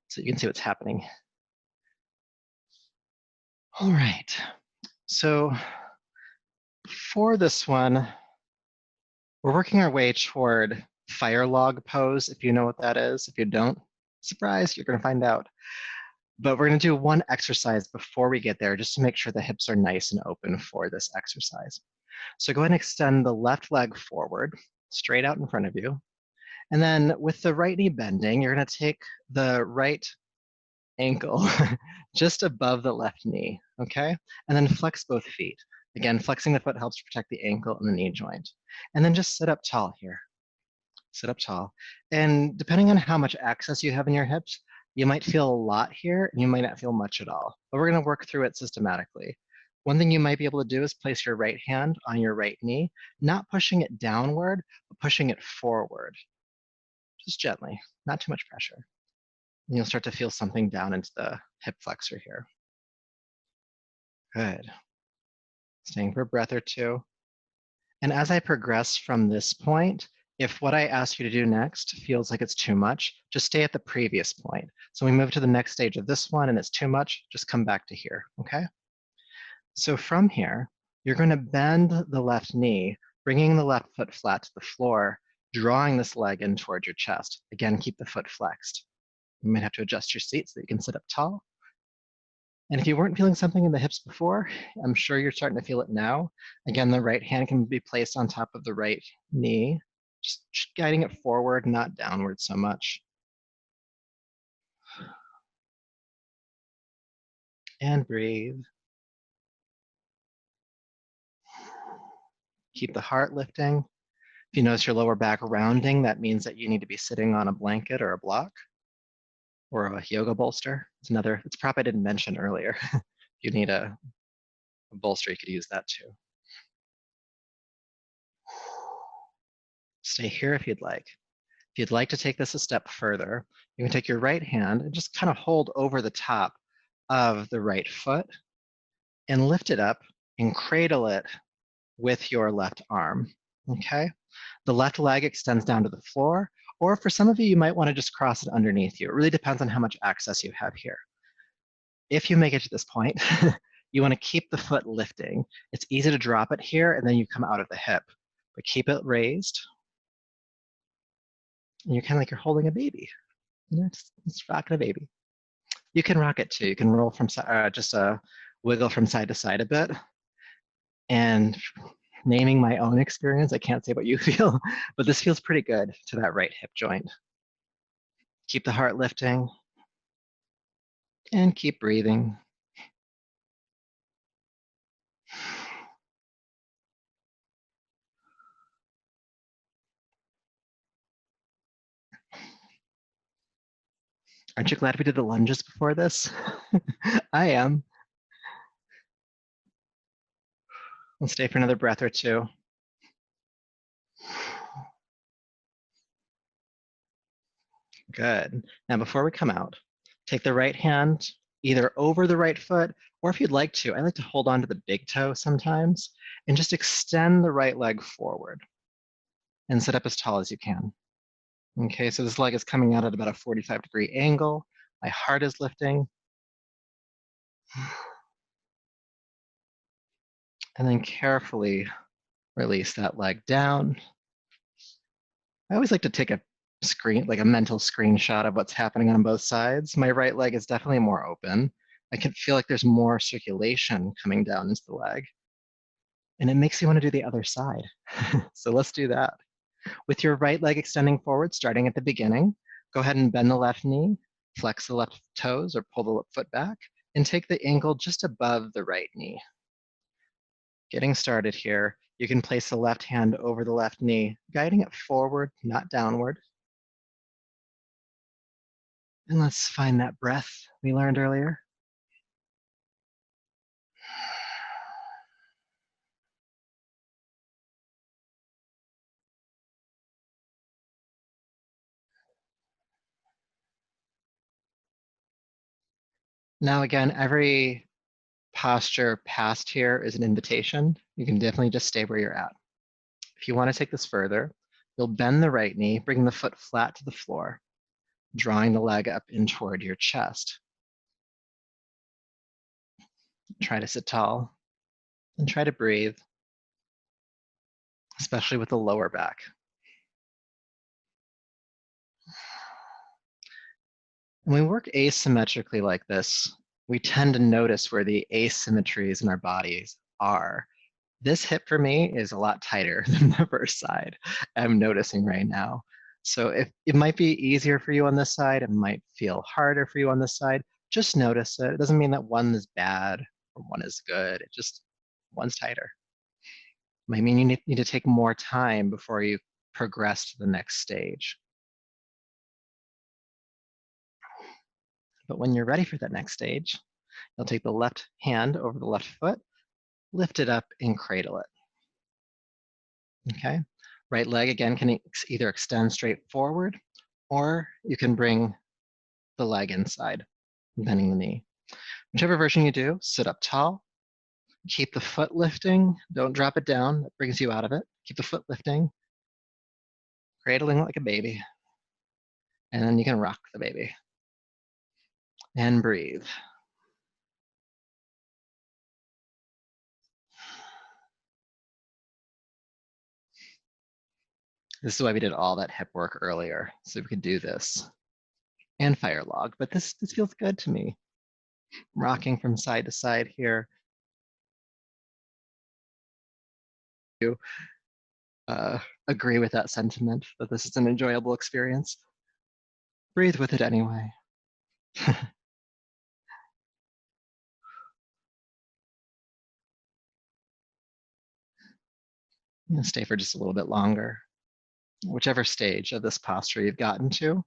Speaker 1: so you can see what's happening. All right. So for this one, we're working our way toward fire log pose, if you know what that is. If you don't, surprise, you're going to find out. But we're going to do one exercise before we get there, just to make sure the hips are nice and open for this exercise. So go ahead and extend the left leg forward, straight out in front of you. And then with the right knee bending, you're going to take the right ankle just above the left knee, okay? And then flex both feet. Again, flexing the foot helps protect the ankle and the knee joint. And then just sit up tall here. Sit up tall. And depending on how much access you have in your hips, you might feel a lot here and you might not feel much at all. But we're going to work through it systematically. One thing you might be able to do is place your right hand on your right knee, not pushing it downward, but pushing it forward. Just gently, not too much pressure. And you'll start to feel something down into the hip flexor here. Good. Staying for a breath or two. And as I progress from this point, if what I ask you to do next feels like it's too much, just stay at the previous point. So we move to the next stage of this one and it's too much, just come back to here, okay? So from here, you're going to bend the left knee, bringing the left foot flat to the floor, drawing this leg in toward your chest. Again, keep the foot flexed. You might have to adjust your seat so that you can sit up tall. And if you weren't feeling something in the hips before, I'm sure you're starting to feel it now. Again, the right hand can be placed on top of the right knee, just guiding it forward, not downward so much. And breathe. Keep the heart lifting. If you notice your lower back rounding, that means that you need to be sitting on a blanket or a block or a yoga bolster. It's a prop I didn't mention earlier. If you need a bolster, you could use that too. Stay here if you'd like. If you'd like to take this a step further, you can take your right hand and just kind of hold over the top of the right foot and lift it up and cradle it with your left arm, okay? The left leg extends down to the floor, or for some of you, you might want to just cross it underneath you. It really depends on how much access you have here. If you make it to this point, you want to keep the foot lifting. It's easy to drop it here and then you come out of the hip, but keep it raised. And you're kind of like you're holding a baby. You know, just rocking a baby. You can rock it too. You can roll from just wiggle from side to side a bit. And naming my own experience, I can't say what you feel, but this feels pretty good to that right hip joint. Keep the heart lifting and keep breathing. Aren't you glad we did the lunges before this? I am. We'll stay for another breath or two. Good. Now, before we come out, take the right hand either over the right foot, or if you'd like to, I like to hold on to the big toe sometimes, and just extend the right leg forward and sit up as tall as you can. Okay, so this leg is coming out at about a 45-degree angle. My heart is lifting. And then carefully release that leg down. I always like to take a mental screenshot of what's happening on both sides. My right leg is definitely more open. I can feel like there's more circulation coming down into the leg. And it makes you want to do the other side. So let's do that. With your right leg extending forward, starting at the beginning, go ahead and bend the left knee, flex the left toes or pull the foot back, and take the ankle just above the right knee. Getting started here, you can place the left hand over the left knee, guiding it forward, not downward. And let's find that breath we learned earlier. Now again, every posture past here is an invitation. You can definitely just stay where you're at. If you want to take this further, you'll bend the right knee, bring the foot flat to the floor, drawing the leg up in toward your chest. Try to sit tall and try to breathe, especially with the lower back. When we work asymmetrically like this, we tend to notice where the asymmetries in our bodies are. This hip for me is a lot tighter than the first side I'm noticing right now. So if it might be easier for you on this side, it might feel harder for you on this side, just notice it. It doesn't mean that one is bad or one is good. It just, one's tighter. It might mean you need to take more time before you progress to the next stage. But when you're ready for that next stage, you'll take the left hand over the left foot, lift it up and cradle it. Okay, right leg again can either extend straight forward or you can bring the leg inside, bending the knee. Whichever version you do, sit up tall, keep the foot lifting, don't drop it down, that brings you out of it. Keep the foot lifting, cradling like a baby, and then you can rock the baby. And breathe. This is why we did all that hip work earlier, so we could do this. And fire log, but this feels good to me. Rocking from side to side here. You agree with that sentiment, that this is an enjoyable experience. Breathe with it anyway. And stay for just a little bit longer. Whichever stage of this posture you've gotten to,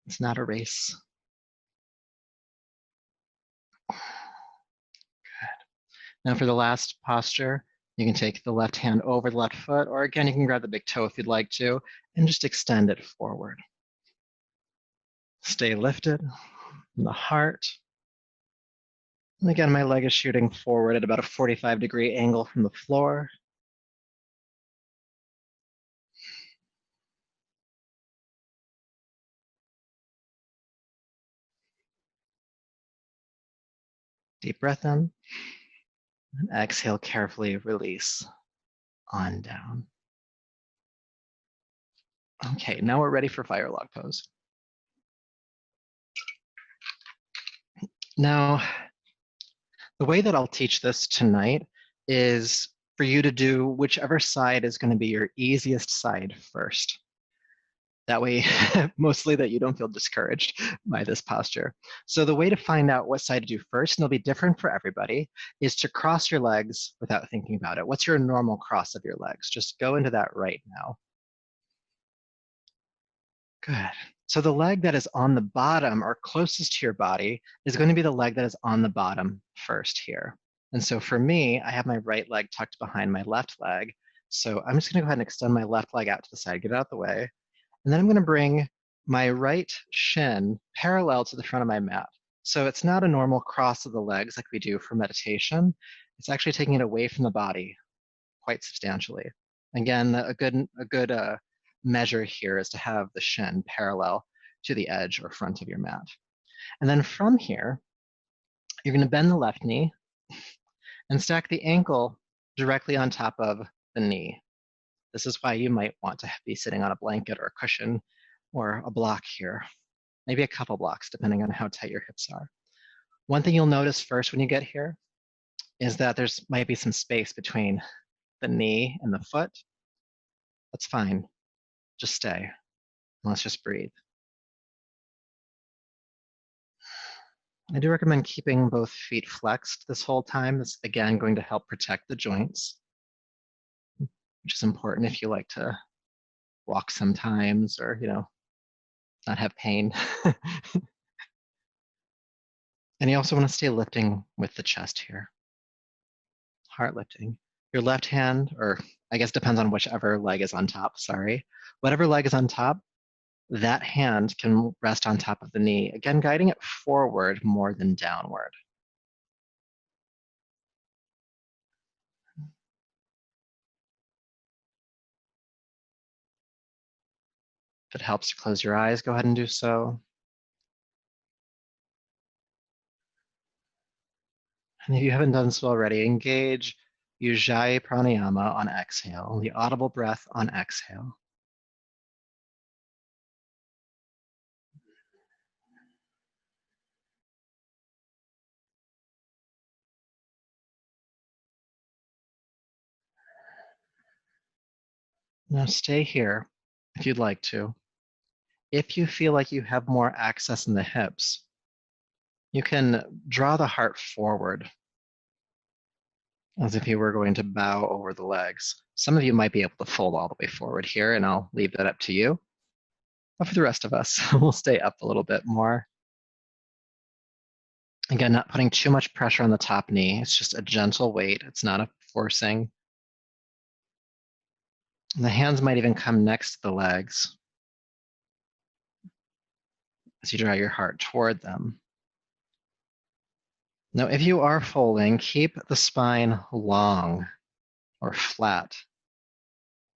Speaker 1: it's not a race. Now for the last posture, you can take the left hand over the left foot, or again, you can grab the big toe if you'd like to, and just extend it forward. Stay lifted in the heart. And again, my leg is shooting forward at about a 45-degree angle from the floor. Deep breath in, and exhale, carefully release on down. Okay, now we're ready for fire log pose. Now, the way that I'll teach this tonight is for you to do whichever side is going to be your easiest side first. That way, mostly that you don't feel discouraged by this posture. So the way to find out what side to do first, and it'll be different for everybody, is to cross your legs without thinking about it. What's your normal cross of your legs? Just go into that right now. Good. So the leg that is on the bottom or closest to your body is going to be the leg that is on the bottom first here. And so for me, I have my right leg tucked behind my left leg. So I'm just going to go ahead and extend my left leg out to the side, get it out of the way. And then I'm going to bring my right shin parallel to the front of my mat. So it's not a normal cross of the legs like we do for meditation. It's actually taking it away from the body quite substantially. Again, a good measure here is to have the shin parallel to the edge or front of your mat. And then from here, you're going to bend the left knee and stack the ankle directly on top of the knee. This is why you might want to be sitting on a blanket or a cushion or a block here, maybe a couple blocks, depending on how tight your hips are. One thing you'll notice first when you get here is that there's might be some space between the knee and the foot. That's fine. Just stay. Let's just breathe. I do recommend keeping both feet flexed this whole time. This, again, going to help protect the joints, which is important if you like to walk sometimes or, not have pain. And you also want to stay lifting with the chest here. Heart lifting. Your left hand, or I guess depends on whichever leg is on top, sorry. Whatever leg is on top, that hand can rest on top of the knee, again, guiding it forward more than downward. If it helps to close your eyes, go ahead and do so. And if you haven't done so already, engage Ujjayi Pranayama on exhale, the audible breath on exhale. Now stay here if you'd like to. If you feel like you have more access in the hips, you can draw the heart forward as if you were going to bow over the legs. Some of you might be able to fold all the way forward here, and I'll leave that up to you. But for the rest of us, we'll stay up a little bit more. Again, not putting too much pressure on the top knee. It's just a gentle weight. It's not a forcing. And the hands might even come next to the legs as you draw your heart toward them. Now, if you are folding, keep the spine long or flat.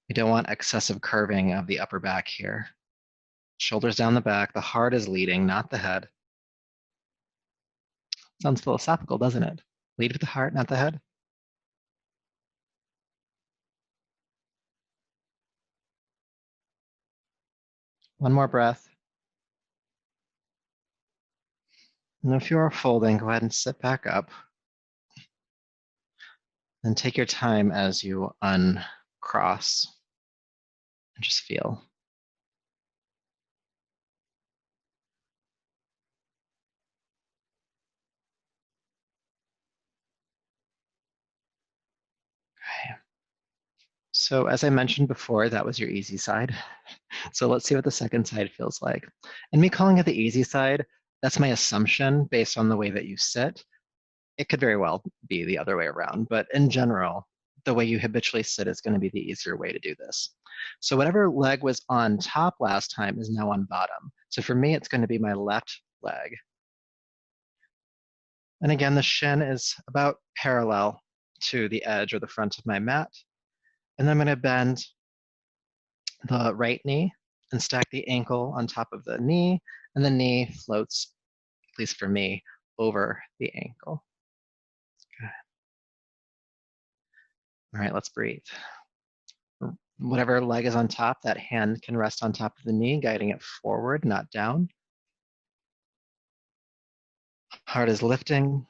Speaker 1: We don't want excessive curving of the upper back here. Shoulders down the back, the heart is leading, not the head. Sounds philosophical, doesn't it? Lead with the heart, not the head. One more breath. And if you are folding, go ahead and sit back up. And take your time as you uncross and just feel. Okay. So as I mentioned before, that was your easy side. So let's see what the second side feels like. And me calling it the easy side, that's my assumption based on the way that you sit. It could very well be the other way around, but in general, the way you habitually sit is going to be the easier way to do this. So whatever leg was on top last time is now on bottom. So for me, it's going to be my left leg. And again, the shin is about parallel to the edge or the front of my mat. And then I'm going to bend the right knee and stack the ankle on top of the knee, and the knee floats, at least for me, over the ankle. Good. All right, let's breathe. Whatever leg is on top, that hand can rest on top of the knee, guiding it forward, not down. Heart is lifting.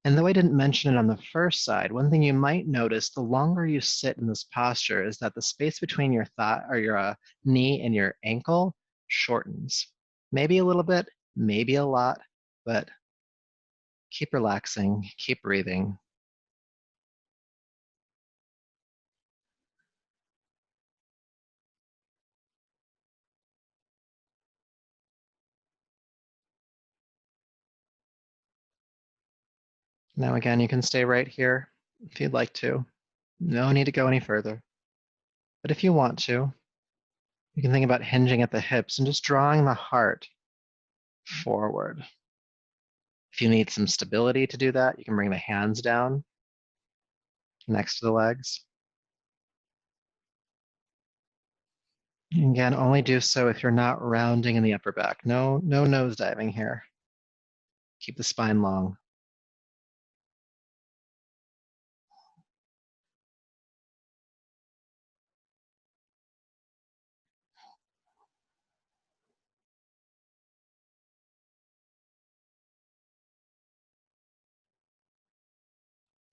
Speaker 1: And though I didn't mention it on the first side, one thing you might notice the longer you sit in this posture is that the space between your thigh or your knee and your ankle shortens. Maybe a little bit, maybe a lot, but keep relaxing, keep breathing. Now again, you can stay right here if you'd like to. No need to go any further. But if you want to, you can think about hinging at the hips and just drawing the heart forward. If you need some stability to do that, you can bring the hands down next to the legs. Again, only do so if you're not rounding in the upper back. No nose diving here. Keep the spine long.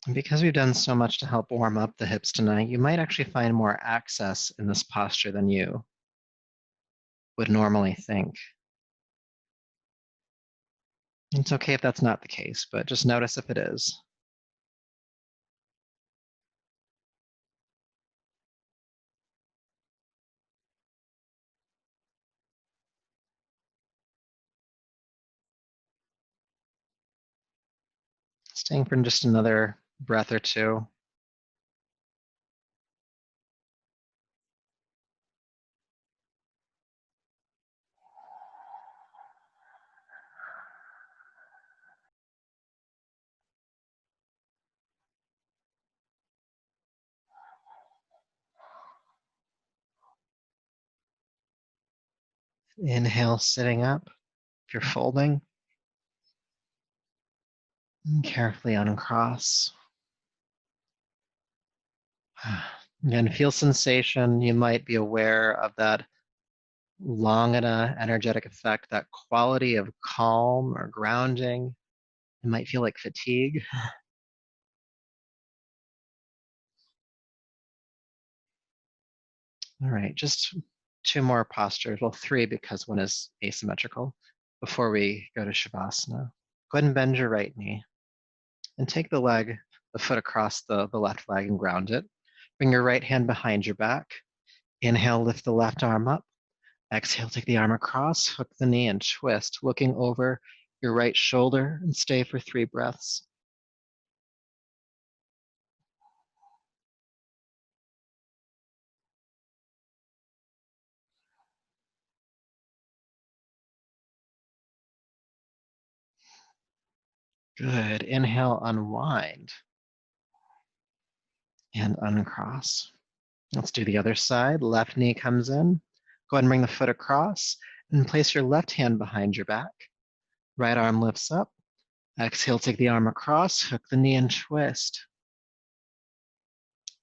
Speaker 1: And because we've done so much to help warm up the hips tonight, you might actually find more access in this posture than you would normally think. It's okay if that's not the case, but just notice if it is. Staying for just another breath or two. Inhale, sitting up. If you're folding, and carefully uncross. Again, feel sensation. You might be aware of that Langhana energetic effect, that quality of calm or grounding. It might feel like fatigue. All right, just two more postures. Well, three because one is asymmetrical before we go to Shavasana. Go ahead and bend your right knee and take the foot across the left leg and ground it. Bring your right hand behind your back. Inhale, lift the left arm up. Exhale, take the arm across, hook the knee and twist, looking over your right shoulder and stay for 3 breaths. Good. Inhale, unwind and uncross. Let's do the other side. Left knee comes in. Go ahead and bring the foot across and place your left hand behind your back. Right arm lifts up. Exhale, take the arm across, hook the knee and twist.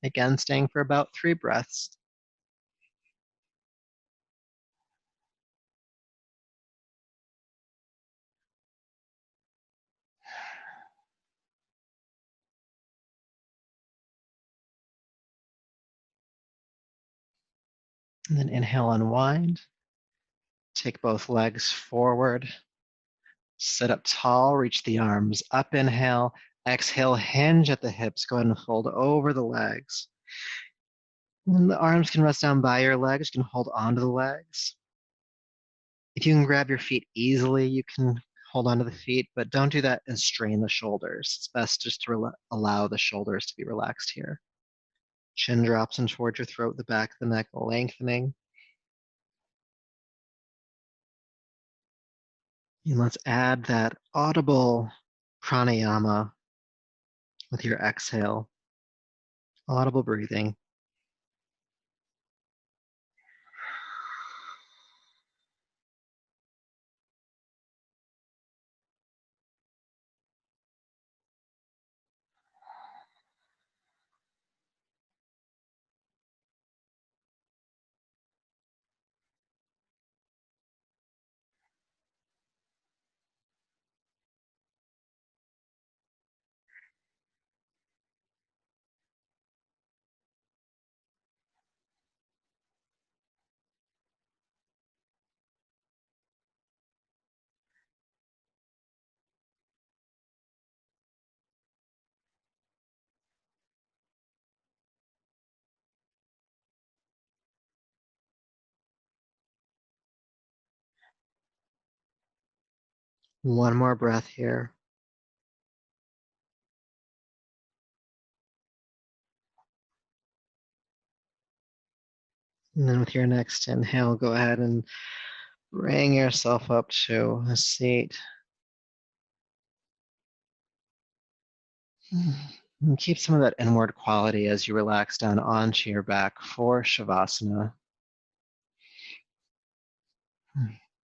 Speaker 1: Again, staying for about 3 breaths. And then inhale, unwind. Take both legs forward. Sit up tall, reach the arms up, inhale. Exhale, hinge at the hips. Go ahead and fold over the legs. And the arms can rest down by your legs. You can hold onto the legs. If you can grab your feet easily, you can hold onto the feet, but don't do that and strain the shoulders. It's best just to allow the shoulders to be relaxed here. Chin drops in towards your throat, the back of the neck lengthening. And let's add that audible pranayama with your exhale. Audible breathing. One more breath here. And then with your next inhale, go ahead and bring yourself up to a seat. And keep some of that inward quality as you relax down onto your back for Shavasana.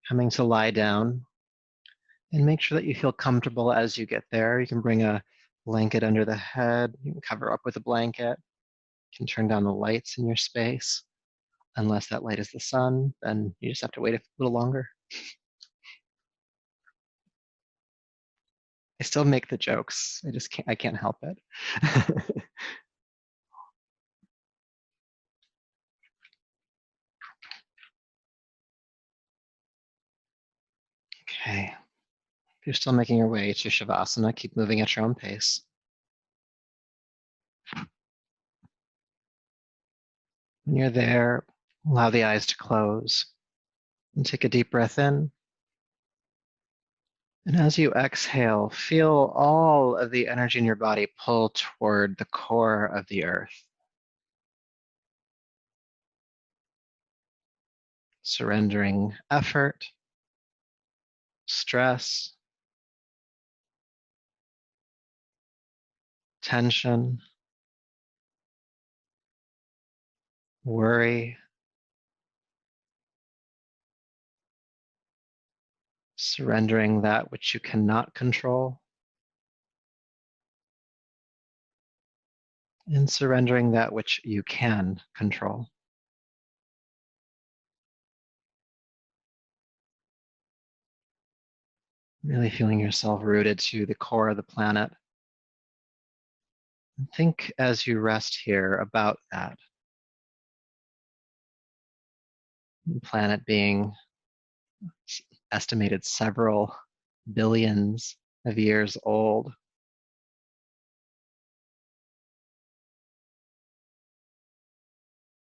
Speaker 1: Coming to lie down. And make sure that you feel comfortable as you get there. You can bring a blanket under the head. You can cover up with a blanket. You can turn down the lights in your space. Unless that light is the sun, then you just have to wait a little longer. I still make the jokes. I can't help it. Okay. If you're still making your way to Shavasana, keep moving at your own pace. When you're there, allow the eyes to close and take a deep breath in. And as you exhale, feel all of the energy in your body pull toward the core of the earth. Surrendering effort, stress, tension, worry, surrendering that which you cannot control, and surrendering that which you can control. Really feeling yourself rooted to the core of the planet. And think as you rest here about that. The planet being estimated several billions of years old.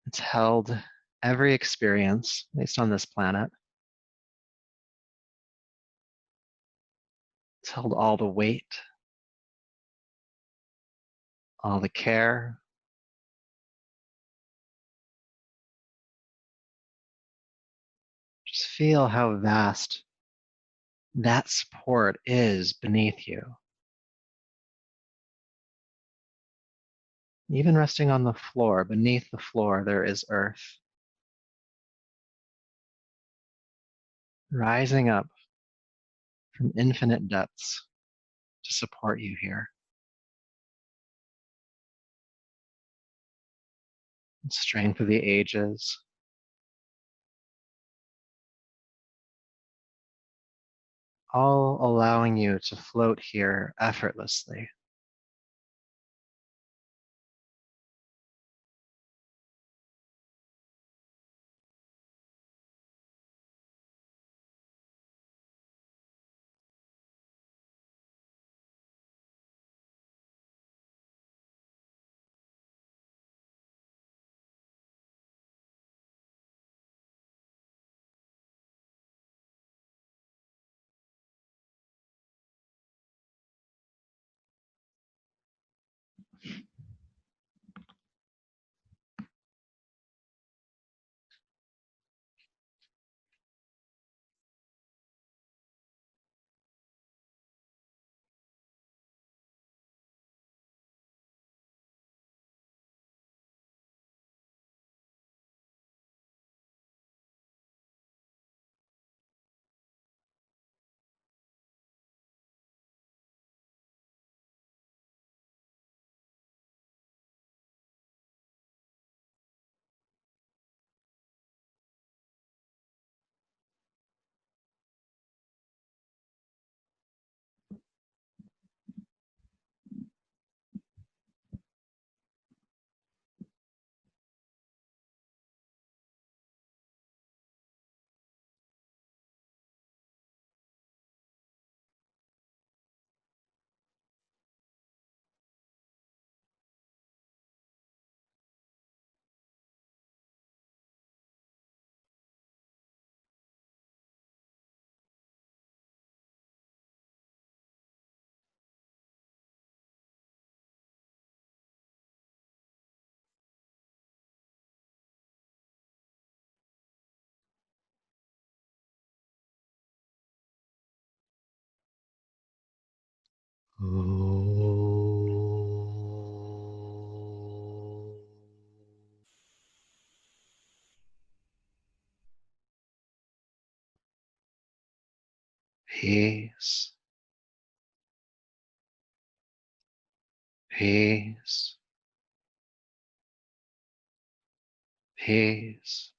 Speaker 1: It's held every experience based on this planet. It's held all the weight, all the care. Just feel how vast that support is beneath you. Even resting on the floor, beneath the floor, there is earth. Rising up from infinite depths to support you here. Strength of the ages. All allowing you to float here effortlessly. Peace, peace, peace.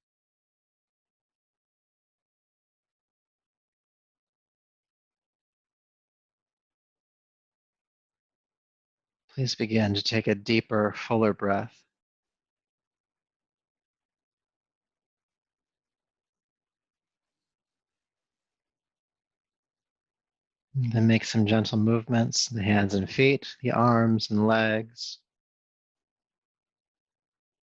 Speaker 1: Please begin to take a deeper, fuller breath. And then make some gentle movements, the hands and feet, the arms and legs,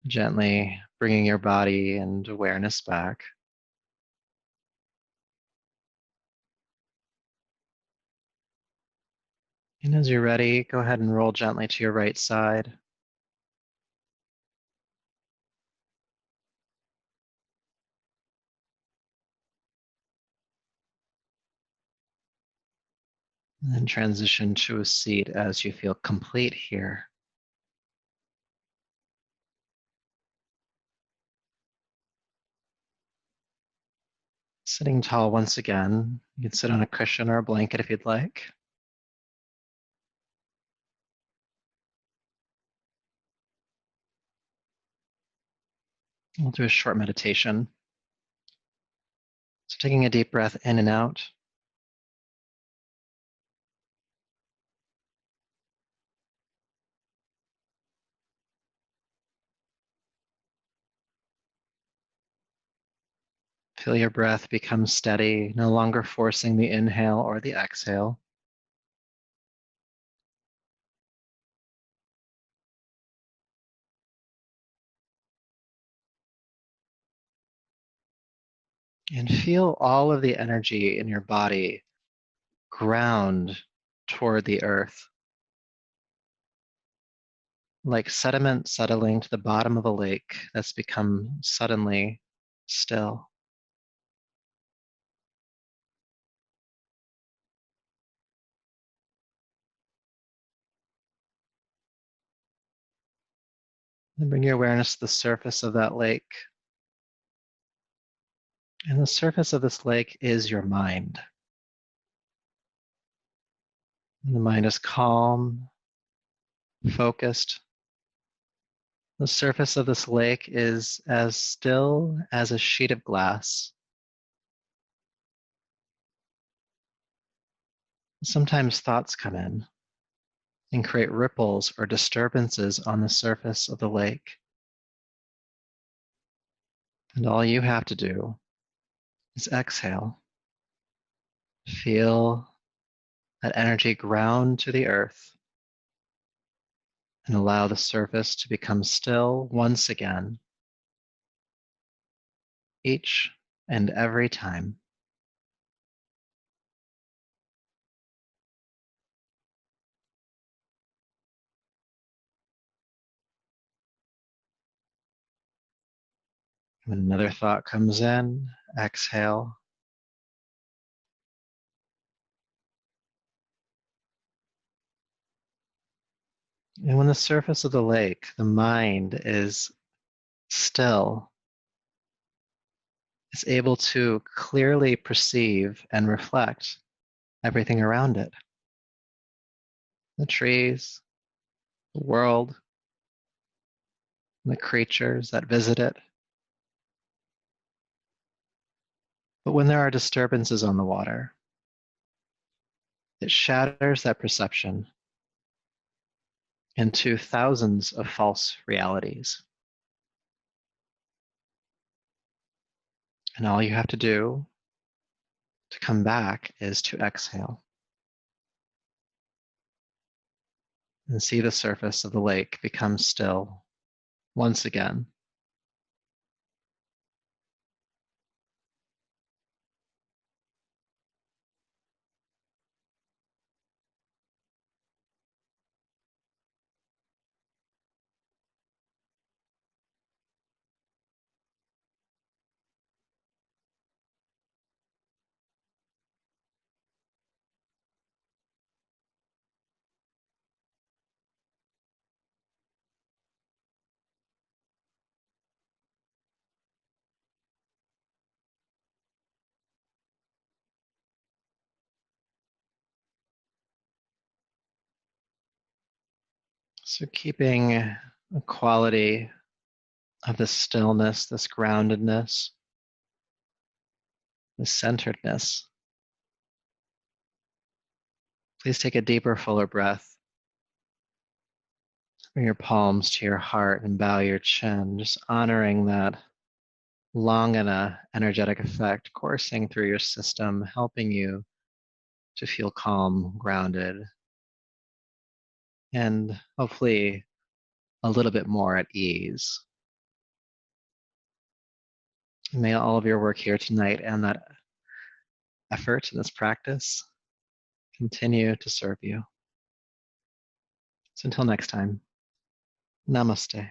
Speaker 1: gently bringing your body and awareness back. And as you're ready, go ahead and roll gently to your right side. And then transition to a seat as you feel complete here. Sitting tall once again. You can sit on a cushion or a blanket if you'd like. We'll do a short meditation. So taking a deep breath in and out. Feel your breath become steady, no longer forcing the inhale or the exhale. And feel all of the energy in your body ground toward the earth, like sediment settling to the bottom of a lake that's become suddenly still. And bring your awareness to the surface of that lake. And the surface of this lake is your mind. And the mind is calm, focused. The surface of this lake is as still as a sheet of glass. Sometimes thoughts come in and create ripples or disturbances on the surface of the lake. And all you have to do is exhale. Feel that energy ground to the earth and allow the surface to become still once again, each and every time. When another thought comes in, exhale. And when the surface of the lake, the mind is still, is able to clearly perceive and reflect everything around it. The trees, the world, the creatures that visit it. But when there are disturbances on the water, it shatters that perception into thousands of false realities. And all you have to do to come back is to exhale and see the surface of the lake become still once again. So keeping a quality of this stillness, this groundedness, this centeredness. Please take a deeper, fuller breath. Bring your palms to your heart and bow your chin, just honoring that Langhana energetic effect coursing through your system, helping you to feel calm, grounded, and hopefully a little bit more at ease. May all of your work here tonight and that effort and this practice continue to serve you. So until next time, namaste.